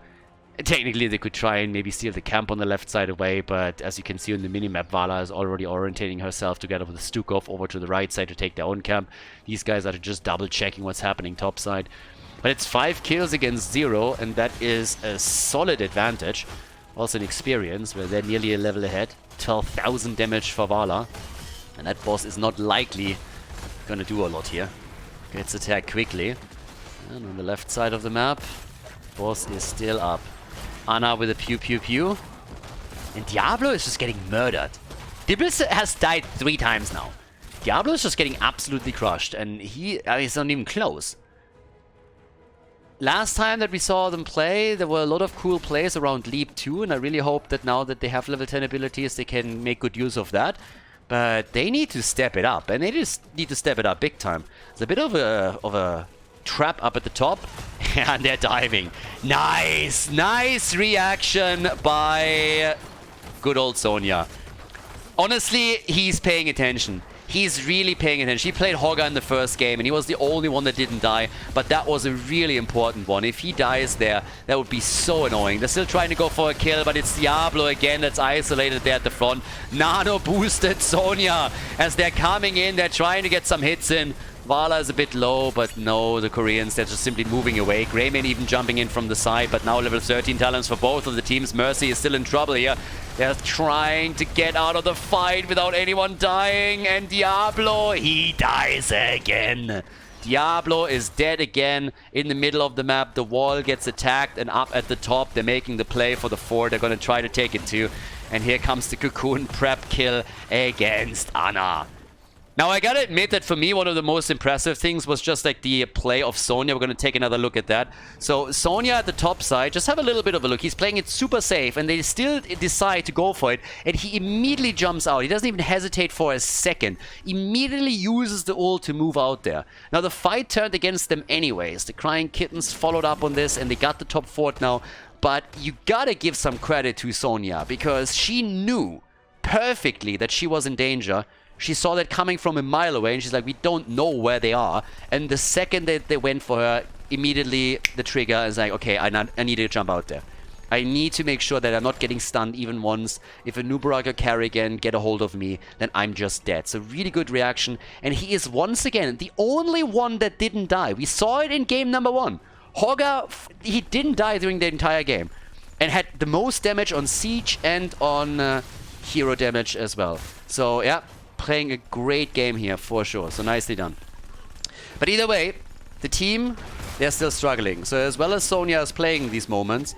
Technically, they could try and maybe steal the camp on the left side away, but as you can see on the minimap, Vala is already orientating herself together with Stukov over to the right side to take their own camp. These guys are just double-checking what's happening topside. But it's 5 kills against 0, and that is a solid advantage. Also in experience, where they're nearly a level ahead. 12,000 damage for Vala. And that boss is not likely gonna do a lot here. Gets attacked quickly. And on the left side of the map, boss is still up. Ana with a pew pew pew. And Diablo is just getting murdered. Dibbles has died 3 times now. Diablo is just getting absolutely crushed. And he's not even close. Last time that we saw them play, there were a lot of cool plays around Leap 2. And I really hope that now that they have level 10 abilities, they can make good use of that. But they need to step it up. And they just need to step it up big time. It's a bit of a trap up at the top. And they're diving. Nice! Nice reaction by good old Sonya. Honestly, he's paying attention. He's really paying attention. He played Hogga in the first game, and he was the only one that didn't die. But that was a really important one. If he dies there, that would be so annoying. They're still trying to go for a kill, but it's Diablo again that's isolated there at the front. Nano-boosted Sonya. As they're coming in, they're trying to get some hits in. Vala is a bit low, but no, the Koreans, they're just simply moving away. Greymane even jumping in from the side, but now level 13 talents for both of the teams. Mercy is still in trouble here. They're trying to get out of the fight without anyone dying. And Diablo, he dies again. Diablo is dead again in the middle of the map. The wall gets attacked, and up at the top, they're making the play for the fort. They're going to try to take it too. And here comes the Cocoon prep kill against Ana. Now, I gotta admit that for me, one of the most impressive things was just like the play of Sonya. We're gonna take another look at that. So, Sonya at the top side, just have a little bit of a look. He's playing it super safe, and they still decide to go for it. And he immediately jumps out. He doesn't even hesitate for a second. Immediately uses the ult to move out there. Now, the fight turned against them anyways. The Crying Kittens followed up on this, and they got the top fort now. But you gotta give some credit to Sonya, because she knew perfectly that she was in danger. She saw that coming from a mile away, and she's like, we don't know where they are. And the second that they went for her, immediately the trigger is like, okay, I need to jump out there. I need to make sure that I'm not getting stunned even once. If a Nubarak or Carrigan get a hold of me, then I'm just dead. So really good reaction. And he is once again the only one that didn't die. We saw it in game number 1. Hogger, he didn't die during the entire game. And had the most damage on Siege and on hero damage as well. So yeah, playing a great game here for sure. So nicely done. But either way, the team, they're still struggling. So as well as Sonya is playing these moments,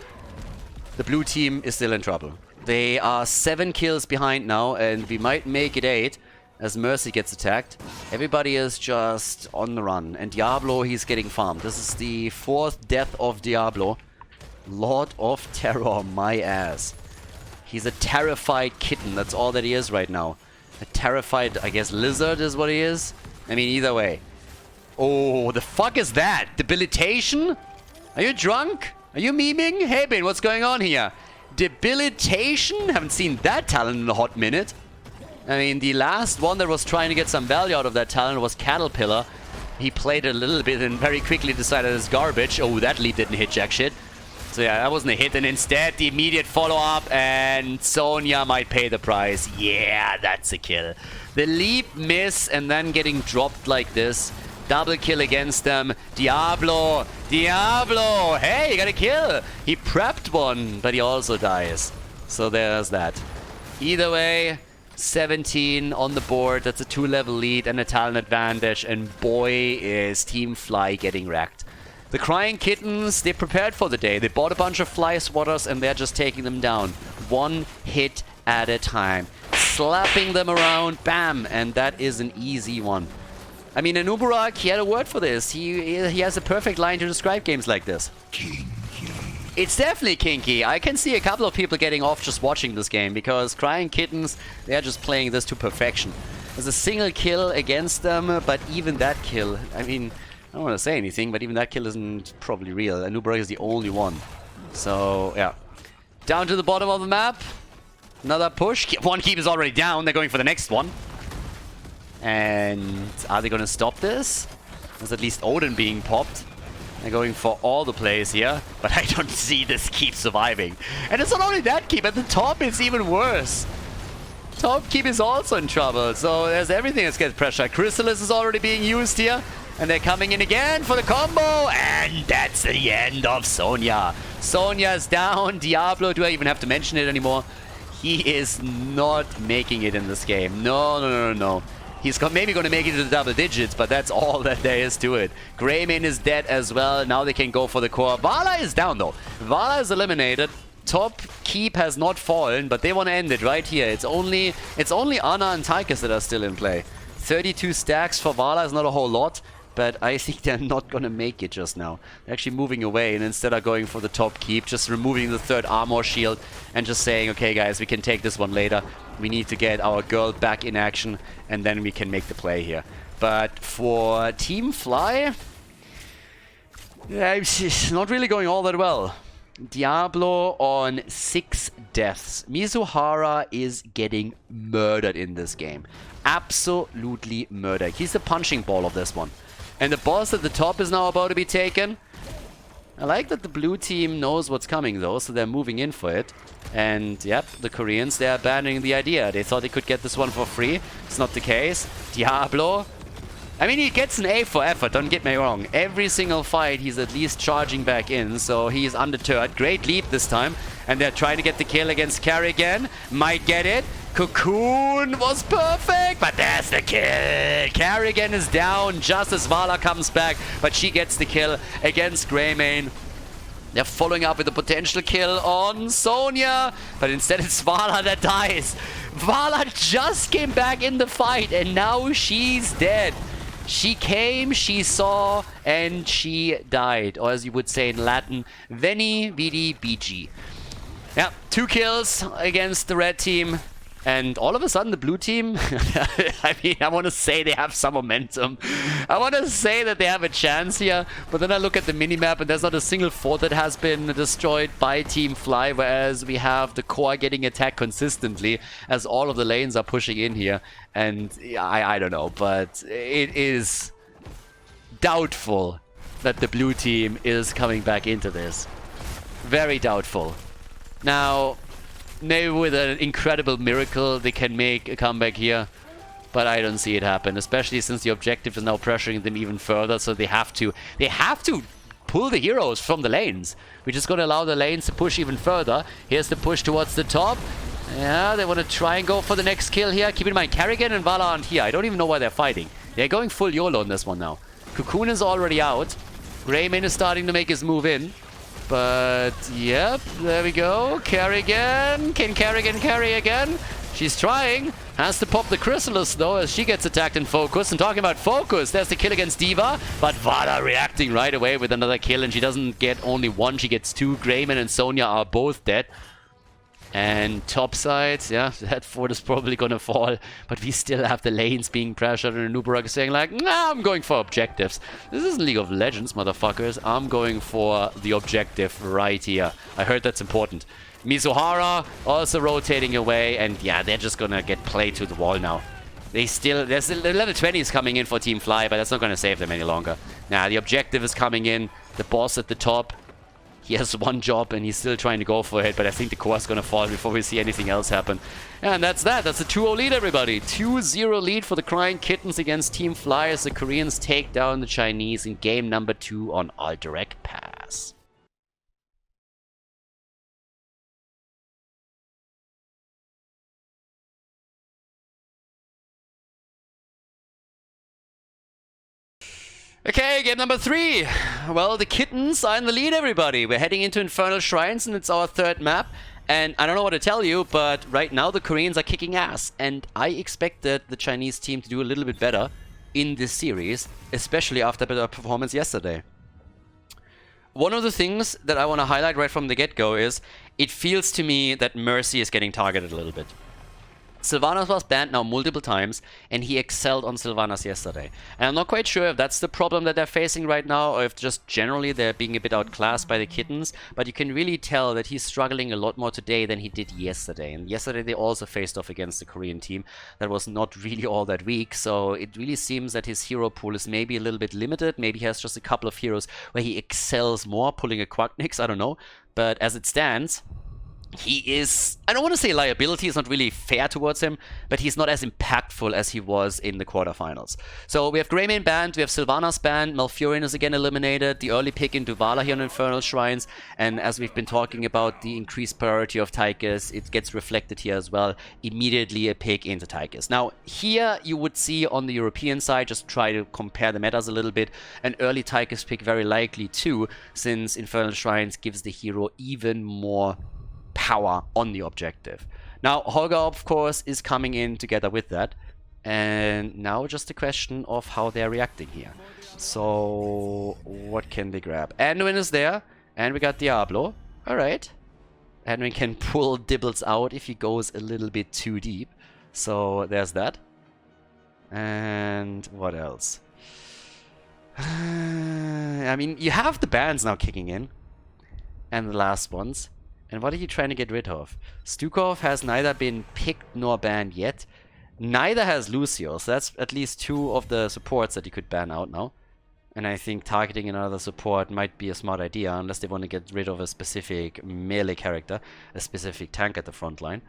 the blue team is still in trouble. They are 7 kills behind now, and we might make it 8 as Mercy gets attacked. Everybody is just on the run. And Diablo, he's getting farmed. This is the 4th death of Diablo. Lord of Terror, my ass. He's a terrified kitten. That's all that he is right now. A terrified, I guess, lizard is what he is. I mean, either way. Oh, the fuck is that? Debilitation? Are you drunk? Are you memeing? Hey, Ben, what's going on here? Debilitation? Haven't seen that talent in a hot minute. I mean, the last one that was trying to get some value out of that talent was Caterpillar. He played it a little bit and very quickly decided it's garbage. Oh, that lead didn't hit jack shit. So yeah, that wasn't a hit. And instead, the immediate follow-up, and Sonya might pay the price. Yeah, that's a kill. The leap miss and then getting dropped like this. Double kill against them. Diablo! Diablo! Hey, you got a kill! He prepped one, but he also dies. So there's that. Either way, 17 on the board. That's a 2-level lead and a talent advantage. And boy, is Team Fly getting wrecked. The Crying Kittens, they prepared for the day. They bought a bunch of fly swatters and they're just taking them down. 1 hit at a time. Slapping them around, bam! And that is an easy one. I mean, Anubarak, he had a word for this. He has a perfect line to describe games like this. Kinky. It's definitely kinky. I can see a couple of people getting off just watching this game because Crying Kittens, they're just playing this to perfection. There's a single kill against them, but even that kill, I mean, I don't want to say anything, but even that kill isn't probably real. Anubarak is the only one. So, yeah. Down to the bottom of the map. Another push. One keep is already down. They're going for the next one. And are they going to stop this? There's at least Odin being popped. They're going for all the plays here, but I don't see this keep surviving. And it's not only that keep, at the top it's even worse. Top keep is also in trouble, so there's everything that's getting pressure. Chrysalis is already being used here, and they're coming in again for the combo, and that's the end of Sonya. Sonya's down. Diablo, do I even have to mention it anymore? He is not making it in this game. No. He's maybe going to make it to the double digits, but that's all that there is to it. Greymane is dead as well. Now they can go for the core. Vala is down, though. Vala is eliminated. Top keep has not fallen, but they want to end it right here. It's only Ana and Tychus that are still in play. 32 stacks for Vala is not a whole lot, but I think they're not going to make it just now. They're actually moving away and instead are going for the top keep, just removing the 3rd armor shield and just saying, okay, guys, we can take this one later. We need to get our girl back in action, and then we can make the play here. But for Team Fly, yeah, it's not really going all that well. Diablo on 6 deaths. Mizuhara is getting murdered in this game. Absolutely murdered. He's the punching ball of this one. And the boss at the top is now about to be taken. I like that the blue team knows what's coming though, so they're moving in for it. And yep, the Koreans, they're abandoning the idea. They thought they could get this one for free. It's not the case. Diablo. I mean, he gets an A for effort, don't get me wrong. Every single fight, he's at least charging back in, so he's undeterred. Great leap this time. And they're trying to get the kill against Carrigan. Might get it. Cocoon was perfect, but there's the kill. Carrigan is down just as Vala comes back, but she gets the kill against Greymane. They're following up with a potential kill on Sonya, but instead it's Vala that dies. Vala just came back in the fight, and now she's dead. She came, she saw, and she died. Or as you would say in Latin, Veni Vidi Vici. Yeah, 2 kills against the red team. And all of a sudden, the blue team, I mean, I want to say they have some momentum. I want to say that they have a chance here. But then I look at the minimap, and there's not a single fort that has been destroyed by Team Fly, whereas we have the core getting attacked consistently as all of the lanes are pushing in here. And I don't know, but it is doubtful that the blue team is coming back into this. Very doubtful. Now, maybe with an incredible miracle they can make a comeback here, but I don't see it happen, especially since the objective is now pressuring them even further, so they have to pull the heroes from the lanes. We're just going to allow the lanes to push even further. Here's the push towards the top. Yeah, they want to try and go for the next kill here. Keep in mind, Karrigan and Vala aren't here. I don't even know why they're fighting. They're going full YOLO on this one now. Cocoon is already out. Greymane is starting to make his move in. But, yep, there we go. Karrigan. Can Karrigan carry again? She's trying. Has to pop the Chrysalis, though, as she gets attacked in focus. And talking about focus, there's the kill against D.Va. But Vada reacting right away with another kill. And she doesn't get only one, she gets two. Greymane and Sonya are both dead. And topside, yeah, that fort is probably gonna fall, but we still have the lanes being pressured, and Nubarak is saying like, nah, I'm going for objectives. This isn't League of Legends, motherfuckers. I'm going for the objective right here. I heard that's important. Mizuhara also rotating away, and yeah, they're just gonna get played to the wall now. There's the level 20s coming in for Team Fly, but that's not gonna save them any longer. Nah, the objective is coming in, the boss at the top. He has one job and he's still trying to go for it, but I think the core is going to fall before we see anything else happen. And that's that. That's a 2-0 lead, everybody. 2-0 lead for the Crying Kittens against Team Fly as the Koreans take down the Chinese in game number 2 on All Direct Pass. Okay, game number 3. Well, the Kittens are in the lead, everybody. We're heading into Infernal Shrines, and it's our third map. And I don't know what to tell you, but right now the Koreans are kicking ass. And I expected the Chinese team to do a little bit better in this series, especially after their performance yesterday. One of the things that I want to highlight right from the get-go is it feels to me that Mercy is getting targeted a little bit. Sylvanas was banned now multiple times, and he excelled on Sylvanas yesterday. And I'm not quite sure if that's the problem that they're facing right now, or if just generally they're being a bit outclassed by the Kittens, but you can really tell that he's struggling a lot more today than he did yesterday. And yesterday they also faced off against the Korean team that was not really all that weak, so it really seems that his hero pool is maybe a little bit limited. Maybe he has just a couple of heroes where he excels more, pulling a Quacknix, I don't know. But as it stands, he is, I don't want to say liability, is not really fair towards him, but he's not as impactful as he was in the quarterfinals. So we have Greymane banned, we have Sylvanas banned, Malfurion is again eliminated, the early pick into Vala here on Infernal Shrines, and as we've been talking about the increased priority of Tychus, it gets reflected here as well, immediately a pick into Tychus. Now here you would see on the European side, just try to compare the metas a little bit, an early Tychus pick very likely too, since Infernal Shrines gives the hero even more power on the objective. Now Holger, of course, is coming in together with that, and now just a question of how they're reacting here. So what can they grab? Anduin is there, and we got Diablo. Alright, Anduin can pull Dibbles out if he goes a little bit too deep, so there's that. And what else? I mean, you have the bans now kicking in, and the last ones. And what are you trying to get rid of? Stukov has neither been picked nor banned yet. Neither has Lucio, so that's at least 2 of the supports that you could ban out now. And I think targeting another support might be a smart idea, unless they want to get rid of a specific melee character, a specific tank at the front line.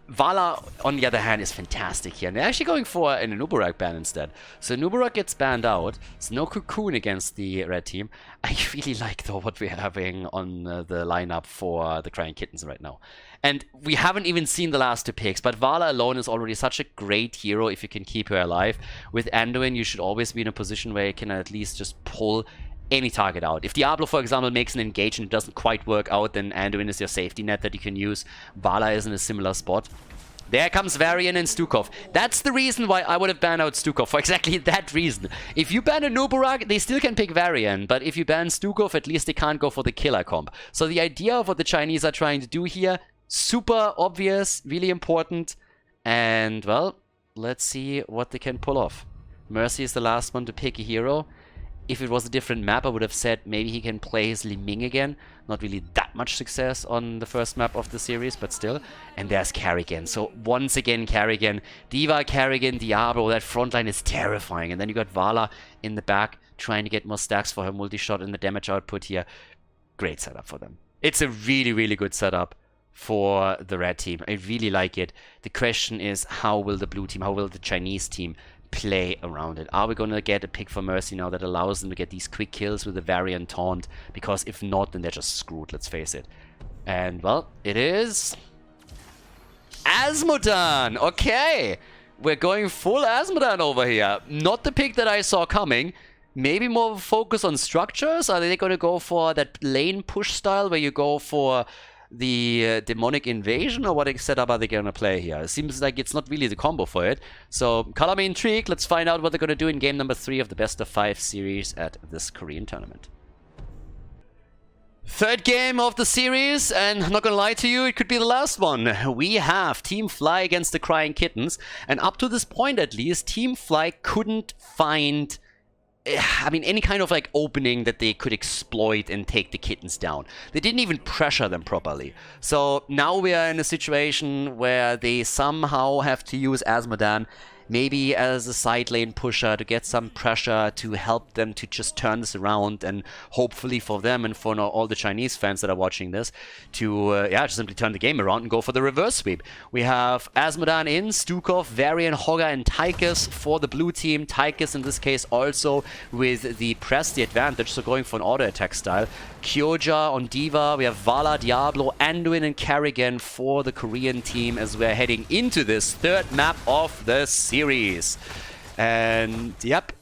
Vala, on the other hand, is fantastic here. And they're actually going for an Nubarak ban instead. So Nubarak gets banned out. It's no Cocoon against the red team. I really like, though, what we're having on the lineup for the Crying Kittens right now. And we haven't even seen the last 2 picks, but Vala alone is already such a great hero if you can keep her alive. With Anduin, you should always be in a position where you can at least just pull any target out. If Diablo, for example, makes an engage and it doesn't quite work out, then Anduin is your safety net that you can use. Vala is in a similar spot. There comes Varian and Stukov. That's the reason why I would have banned out Stukov, for exactly that reason. If you ban a Nubarak, they still can pick Varian, but if you ban Stukov, at least they can't go for the killer comp. So the idea of what the Chinese are trying to do here Super obvious, really important. And, well, let's see what they can pull off. Mercy is the last one to pick a hero. If it was a different map, I would have said maybe he can play his Li Ming again. Not really that much success on the first map of the series, but still. And there's Carrigan. So once again, Carrigan. D.Va, Carrigan, Diablo. That front line is terrifying. And then you got Vala in the back trying to get more stacks for her multi-shot and the damage output here. Great setup for them. It's a really, really good setup for the red team. I really like it. The question is, how will the blue team, how will the Chinese team play around it? Are we going to get a pick for Mercy now that allows them to get these quick kills with a variant taunt? Because if not, then they're just screwed, let's face it. And, well, it is Azmodan! Okay! We're going full Azmodan over here. Not the pick that I saw coming. Maybe more focus on structures? Are they going to go for that lane push style where you go for the demonic invasion, or what setup are they going to play here? It seems like it's not really the combo for it. So, color me intrigued. Let's find out what they're going to do in game number 3 of the best of 5 series at this Korean tournament. Third game of the series, and I'm not gonna lie to you, it could be the last one. We have Team Fly against the Crying Kittens, and up to this point at least, Team Fly couldn't find any kind of like opening that they could exploit and take the kittens down. They didn't even pressure them properly. So now we are in a situation where they somehow have to use Azmodan maybe as a side lane pusher to get some pressure to help them to just turn this around, and hopefully for them and for all the Chinese fans that are watching this to just simply turn the game around and go for the reverse sweep. We have Azmodan in, Stukov, Varian, Hogger and Tychus for the blue team. Tychus in this case also with the press, the advantage, so going for an auto attack style. Kyoja on D.Va, we have Vala, Diablo, Anduin and Carrigan for the Korean team as we're heading into this third map of the series. And yep,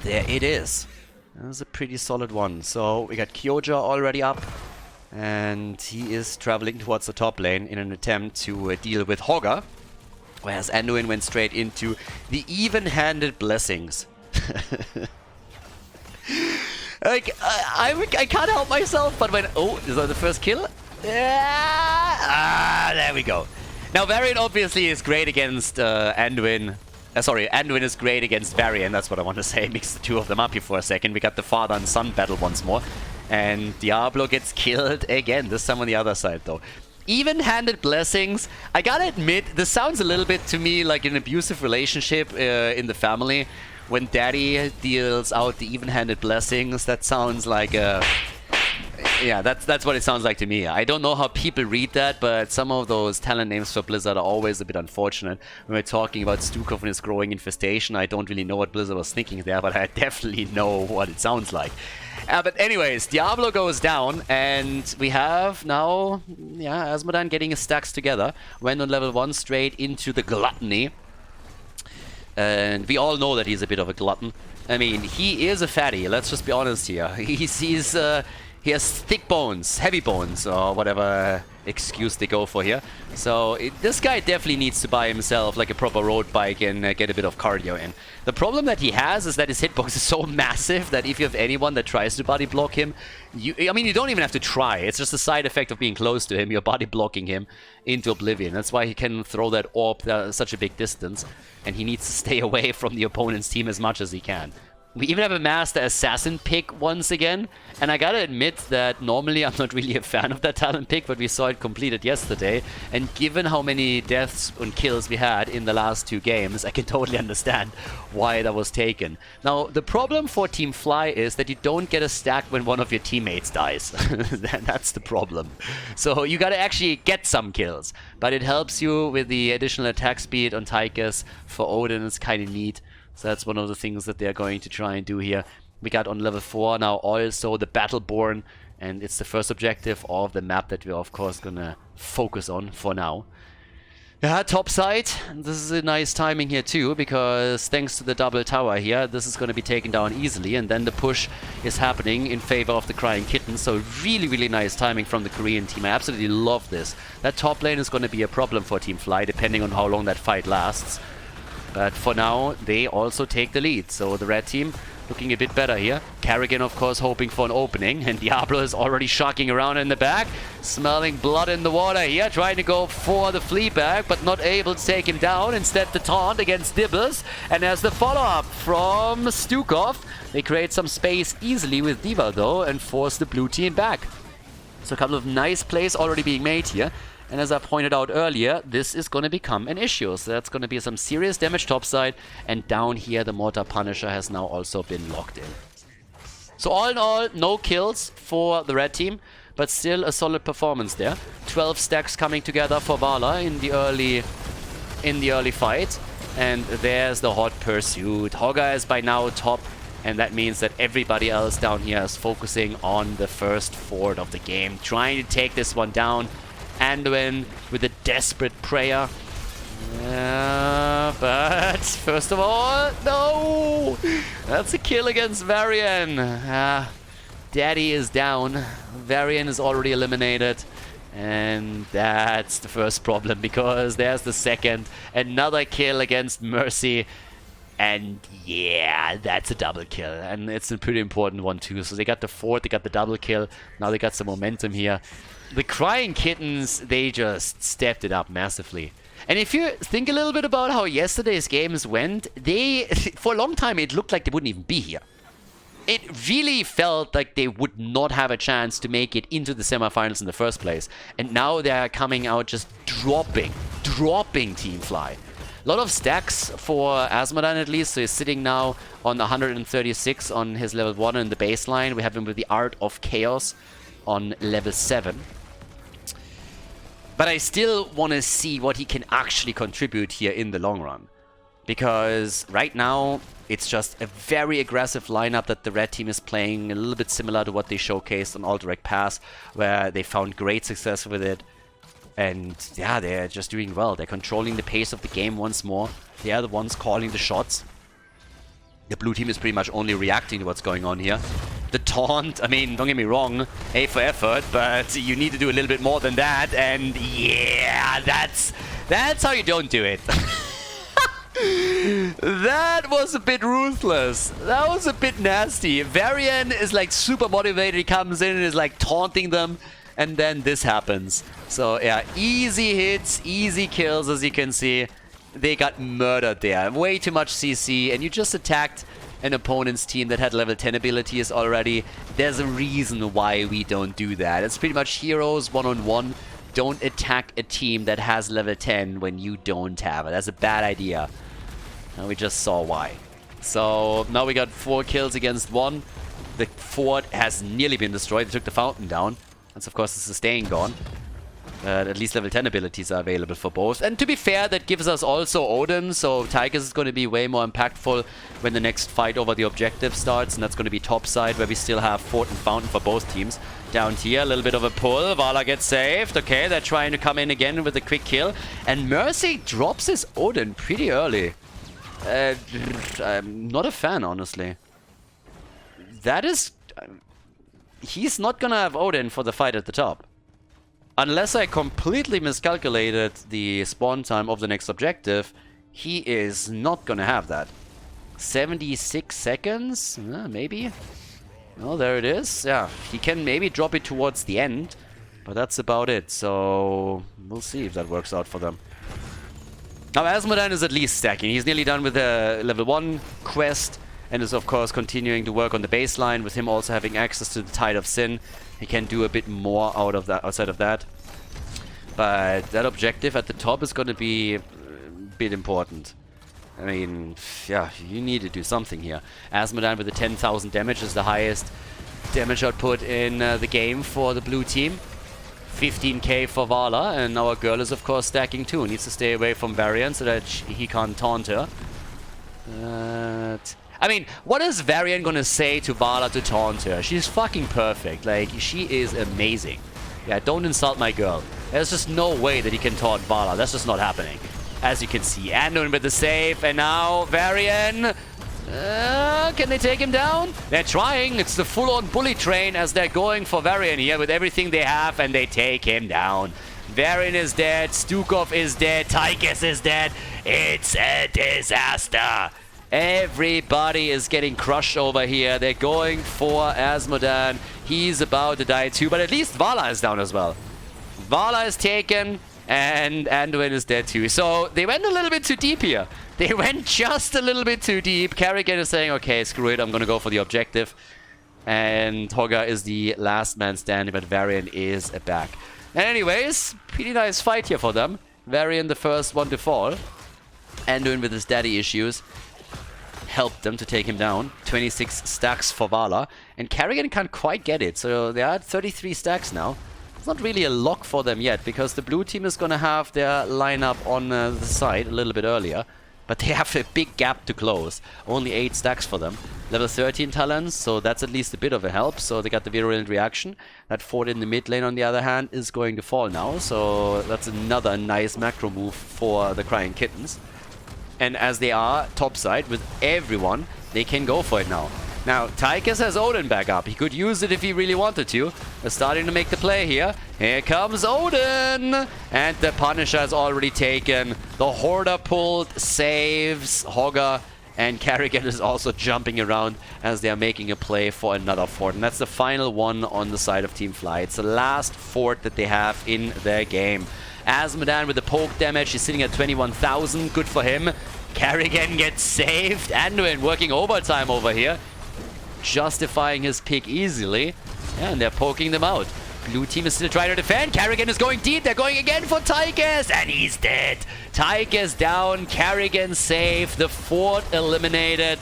there it is. That was a pretty solid one. So we got Kyoja already up, and he is traveling towards the top lane in an attempt to deal with Hogger, whereas Anduin went straight into the even-handed blessings. Like, I can't help myself, but when... Oh, is that the first kill? There we go. Now, Varian obviously is great against Anduin. Anduin is great against Varian, that's what I want to say. Mix the two of them up here for a second. We got the father and son battle once more. And Diablo gets killed again, this time on the other side, though. Even-handed blessings. I gotta admit, this sounds a little bit to me like an abusive relationship in the family. When daddy deals out the even-handed blessings, that sounds like a... Yeah, that's what it sounds like to me. I don't know how people read that, but some of those talent names for Blizzard are always a bit unfortunate. When we're talking about Stukov and his growing infestation, I don't really know what Blizzard was thinking there, but I definitely know what it sounds like. But anyways, Diablo goes down, and we have now, Azmodan getting his stacks together. Went on level 1 straight into the Gluttony. And we all know that he's a bit of a glutton. I mean, he is a fatty, let's just be honest here. He has thick bones, heavy bones, or whatever excuse they go for here. So this guy definitely needs to buy himself like a proper road bike and get a bit of cardio in. The problem that he has is that his hitbox is so massive that if you have anyone that tries to body block him, you don't even have to try. It's just a side effect of being close to him. You're body blocking him into oblivion. That's why he can throw that orb such a big distance, and he needs to stay away from the opponent's team as much as he can. We even have a Master Assassin pick once again, and I gotta admit that normally I'm not really a fan of that talent pick, but we saw it completed yesterday, and given how many deaths and kills we had in the last 2 games, I can totally understand why that was taken. Now, the problem for Team Fly is that you don't get a stack when one of your teammates dies. That's the problem. So you gotta actually get some kills, but it helps you with the additional attack speed on Tychus. For Odin, it's kind of neat. So that's one of the things that they're going to try and do here. We got on level 4 now also the Battleborn, and it's the first objective of the map that we're of course gonna focus on for now. Yeah, top side. This is a nice timing here too, because thanks to the double tower here, this is gonna be taken down easily, and then the push is happening in favor of the Crying Kittens. So really, really nice timing from the Korean team. I absolutely love this. That top lane is gonna be a problem for Team Fly, depending on how long that fight lasts. But for now, they also take the lead. So the red team looking a bit better here. Kerrigan, of course, hoping for an opening. And Diablo is already shocking around in the back. Smelling blood in the water here. Trying to go for the flea bag, but not able to take him down. Instead, the taunt against Dibbles. And as the follow-up from Stukov, they create some space easily with D.Va, though, and force the blue team back. So a couple of nice plays already being made here. And as I pointed out earlier, this is going to become an issue. So that's going to be some serious damage topside. And down here, the Mortar Punisher has now also been locked in. So all in all, no kills for the red team, but still a solid performance there. 12 stacks coming together for Vala in the early fight. And there's the hot pursuit. Hogga is by now top. And that means that everybody else down here is focusing on the first fort of the game. Trying to take this one down. Anduin with a desperate prayer. But first of all, no! That's a kill against Varian. Daddy is down. Varian is already eliminated. And that's the first problem, because there's the second. Another kill against Mercy. And yeah, that's a double kill. And it's a pretty important one too. So they got the fort, they got the double kill. Now they got some momentum here. The Crying Kittens, they just stepped it up massively. And if you think a little bit about how yesterday's games went, for a long time it looked like they wouldn't even be here. It really felt like they would not have a chance to make it into the semifinals in the first place. And now they're coming out just dropping Team Fly. A lot of stacks for Asmodan at least, so he's sitting now on 136 on his level 1 in the baseline. We have him with the Art of Chaos on level 7. But I still want to see what he can actually contribute here in the long run. Because right now, it's just a very aggressive lineup that the red team is playing, a little bit similar to what they showcased on All Direct Pass, where they found great success with it. And yeah, they're just doing well. They're controlling the pace of the game once more. They are the ones calling the shots. The blue team is pretty much only reacting to what's going on here. The taunt, I mean, don't get me wrong, A for effort, but you need to do a little bit more than that. And yeah, that's how you don't do it. That was a bit ruthless. That was a bit nasty. Varian is like super motivated. He comes in and is like taunting them. And then this happens. So yeah, easy hits, easy kills, as you can see. They got murdered there. Way too much CC, and you just attacked an opponent's team that had level 10 abilities already. There's a reason why we don't do that. It's pretty much heroes one-on-one. Don't attack a team that has level 10 when you don't have it. That's a bad idea. And we just saw why. So now we got 4 kills against 1. The fort has nearly been destroyed. They took the fountain down. That's of course the sustain gone. At least level 10 abilities are available for both. And to be fair, that gives us also Odin, so Tigers is going to be way more impactful when the next fight over the objective starts, and that's going to be top side, where we still have Fort and Fountain for both teams. Down here, a little bit of a pull. Vala gets saved. Okay, they're trying to come in again with a quick kill. And Mercy drops his Odin pretty early. I'm not a fan, honestly. That is... he's not going to have Odin for the fight at the top. Unless I completely miscalculated the spawn time of the next objective, he is not gonna have that. 76 seconds? Maybe? Oh, there it is. Yeah, he can maybe drop it towards the end, but that's about it. So, we'll see if that works out for them. Now, Asmodan is at least stacking. He's nearly done with the level 1 quest, and is of course continuing to work on the baseline, with him also having access to the Tide of Sin. He can do a bit more out of that, outside of that. But that objective at the top is going to be a bit important. I mean, yeah, you need to do something here. Asmodan with the 10,000 damage is the highest damage output in the game for the blue team. 15k for Vala, and our girl is of course stacking too. Needs to stay away from Varian so that he can't taunt her. I mean, what is Varian gonna say to Vala to taunt her? She's fucking perfect. Like, she is amazing. Yeah, don't insult my girl. There's just no way that he can taunt Vala. That's just not happening. As you can see, Anduin with the save, and now Varian. Can they take him down? They're trying. It's the full-on bully train as they're going for Varian here with everything they have, and they take him down. Varian is dead. Stukov is dead. Tigers is dead. It's a disaster. Everybody is getting crushed over here. They're going for Asmodan. He's about to die too, but at least Vala is down as well. Vala is taken, and Anduin is dead too. So they went a little bit too deep here. They went just a little bit too deep. Kerrigan is saying, okay, screw it, I'm gonna go for the objective. And Hogga is the last man standing, but Varian is back. And anyways, pretty nice fight here for them. Varian the first one to fall. Anduin with his daddy issues helped them to take him down. 26 stacks for Vala. And Kerrigan can't quite get it, so they are at 33 stacks now. It's not really a lock for them yet, because the blue team is going to have their lineup on the side a little bit earlier. But they have a big gap to close. Only 8 stacks for them. Level 13 talents, so that's at least a bit of a help. So they got the virulent reaction. That fort in the mid lane, on the other hand, is going to fall now. So that's another nice macro move for the Crying Kittens. And as they are topside with everyone, they can go for it now. Now, Tychus has Odin back up. He could use it if he really wanted to. They're starting to make the play here. Here comes Odin! And the Punisher is already taken. The Hoarder pulled, saves Hogga. And Kerrigan is also jumping around as they are making a play for another fort. And that's the final one on the side of Team Fly. It's the last fort that they have in their game. Asmodan with the poke damage. He's sitting at 21,000. Good for him. Kerrigan gets saved. Anduin working overtime over here. Justifying his pick easily. Yeah, and they're poking them out. Blue team is still trying to defend. Kerrigan is going deep. They're going again for Tychus. And he's dead. Tychus down. Kerrigan safe. The fort eliminated.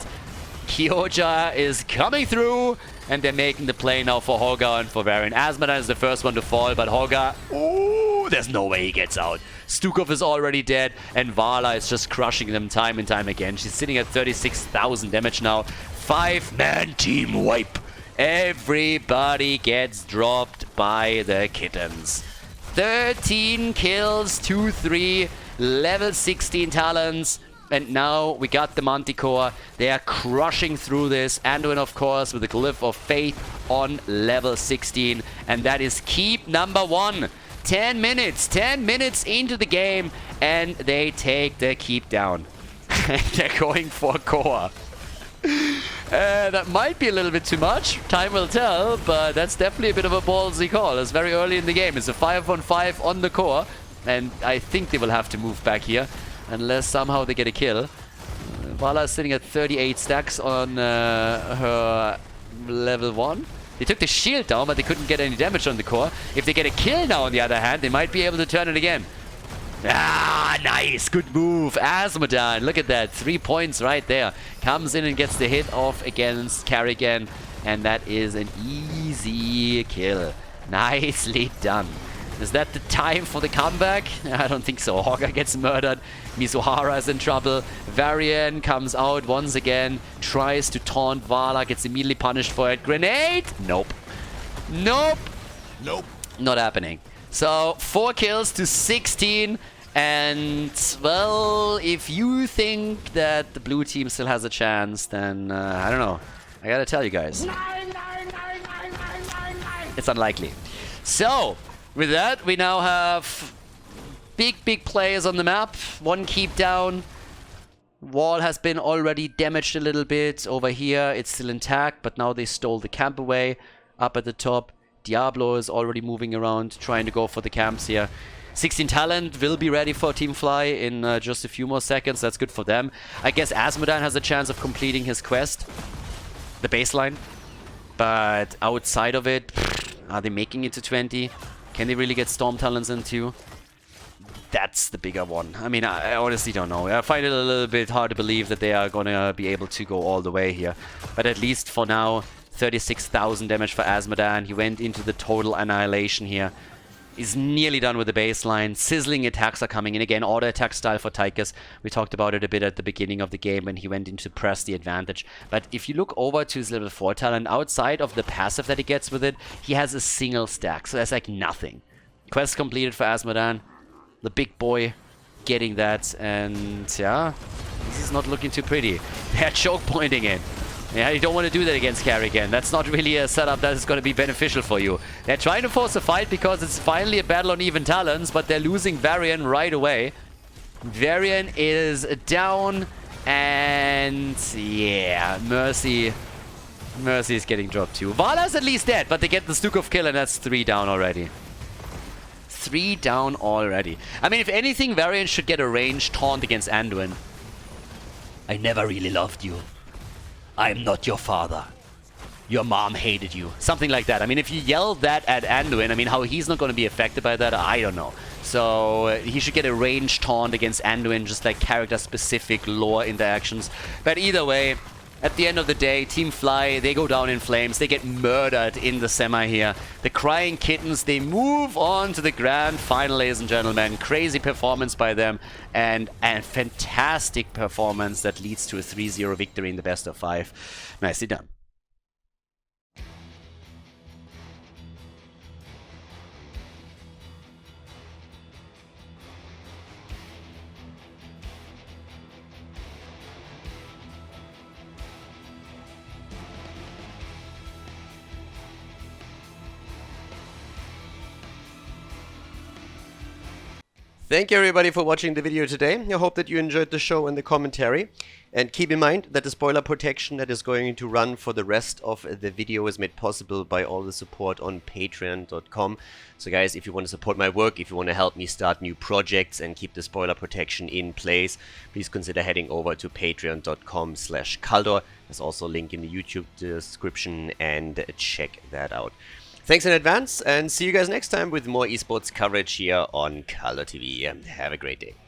Kyoja is coming through. And they're making the play now for Hogga and for Varian. Asmodan is the first one to fall, but Hogga... Ooh, there's no way he gets out. Stukov is already dead, and Vala is just crushing them time and time again. She's sitting at 36,000 damage now. 5-man team wipe. Everybody gets dropped by the kittens. 13 kills, 2-3, level 16 talents. And now we got the Manticore. They are crushing through this. Anduin, of course, with the Glyph of Faith on level 16. And that is keep number 1. 10 minutes into the game. And they take the keep down. They're going for core. That might be a little bit too much. Time will tell. But that's definitely a bit of a ballsy call. It's very early in the game. It's a 5-on-5 on the core. And I think they will have to move back here. Unless somehow they get a kill. Vala is sitting at 38 stacks on her level 1. They took the shield down, but they couldn't get any damage on the core. If they get a kill now, on the other hand, they might be able to turn it again. Ah, nice. Good move. Asmodan, look at that. 3 points right there. Comes in and gets the hit off against Kerrigan. And that is an easy kill. Nicely done. Is that the time for the comeback? I don't think so. Hogga gets murdered. Mizuhara is in trouble. Varian comes out once again. Tries to taunt Vala. Gets immediately punished for it. Grenade! Nope. Nope. Nope. Not happening. So, 4 kills to 16. And, well, if you think that the blue team still has a chance, then, I don't know. I gotta tell you guys. It's unlikely. So... with that, we now have big players on the map. 1 keep down. Wall has been already damaged a little bit. Over here, it's still intact, but now they stole the camp away. Up at the top, Diablo is already moving around, trying to go for the camps here. 16 talent will be ready for Team Fly in just a few more seconds. That's good for them. I guess Asmodan has a chance of completing his quest. The baseline. But outside of it, are they making it to 20? Can they really get Storm Talents into? That's the bigger one. I mean, I honestly don't know. I find it a little bit hard to believe that they are going to be able to go all the way here. But at least for now, 36,000 damage for Asmodan. He went into the total annihilation here. He's nearly done with the baseline. Sizzling attacks are coming in again. Auto attack style for Tychus. We talked about it a bit at the beginning of the game when he went in to press the advantage. But if you look over to his level 4 talent, outside of the passive that he gets with it, he has a single stack. So that's like nothing. Quest completed for Asmodan. The big boy getting that. And yeah, this is not looking too pretty. They're choke pointing in. Yeah, you don't want to do that against Kerrigan. That's not really a setup that is going to be beneficial for you. They're trying to force a fight because it's finally a battle on even talents, but they're losing Varian right away. Varian is down, And yeah, Mercy is getting dropped too. Vala's at least dead, but they get the Stukov kill, and that's 3 down already. 3 down already. I mean, if anything, Varian should get a range taunt against Anduin. I never really loved you. I am not your father. Your mom hated you. Something like that. I mean, if you yell that at Anduin, I mean, how he's not going to be affected by that, I don't know. So he should get a range taunt against Anduin, just like character-specific lore interactions. But either way, at the end of the day, Team Fly, they go down in flames. They get murdered in the semi here. The Crying Kittens, they move on to the grand final, ladies and gentlemen. Crazy performance by them, and a fantastic performance that leads to a 3-0 victory in the best of 5. Nicely done. Thank you everybody for watching the video today. I hope that you enjoyed the show and the commentary. And keep in mind that the spoiler protection that is going to run for the rest of the video is made possible by all the support on patreon.com. So guys, if you want to support my work, if you want to help me start new projects and keep the spoiler protection in place, please consider heading over to patreon.com/Khaldor. There's also a link in the YouTube description, and check that out. Thanks in advance, and see you guys next time with more esports coverage here on Khaldor TV. Have a great day.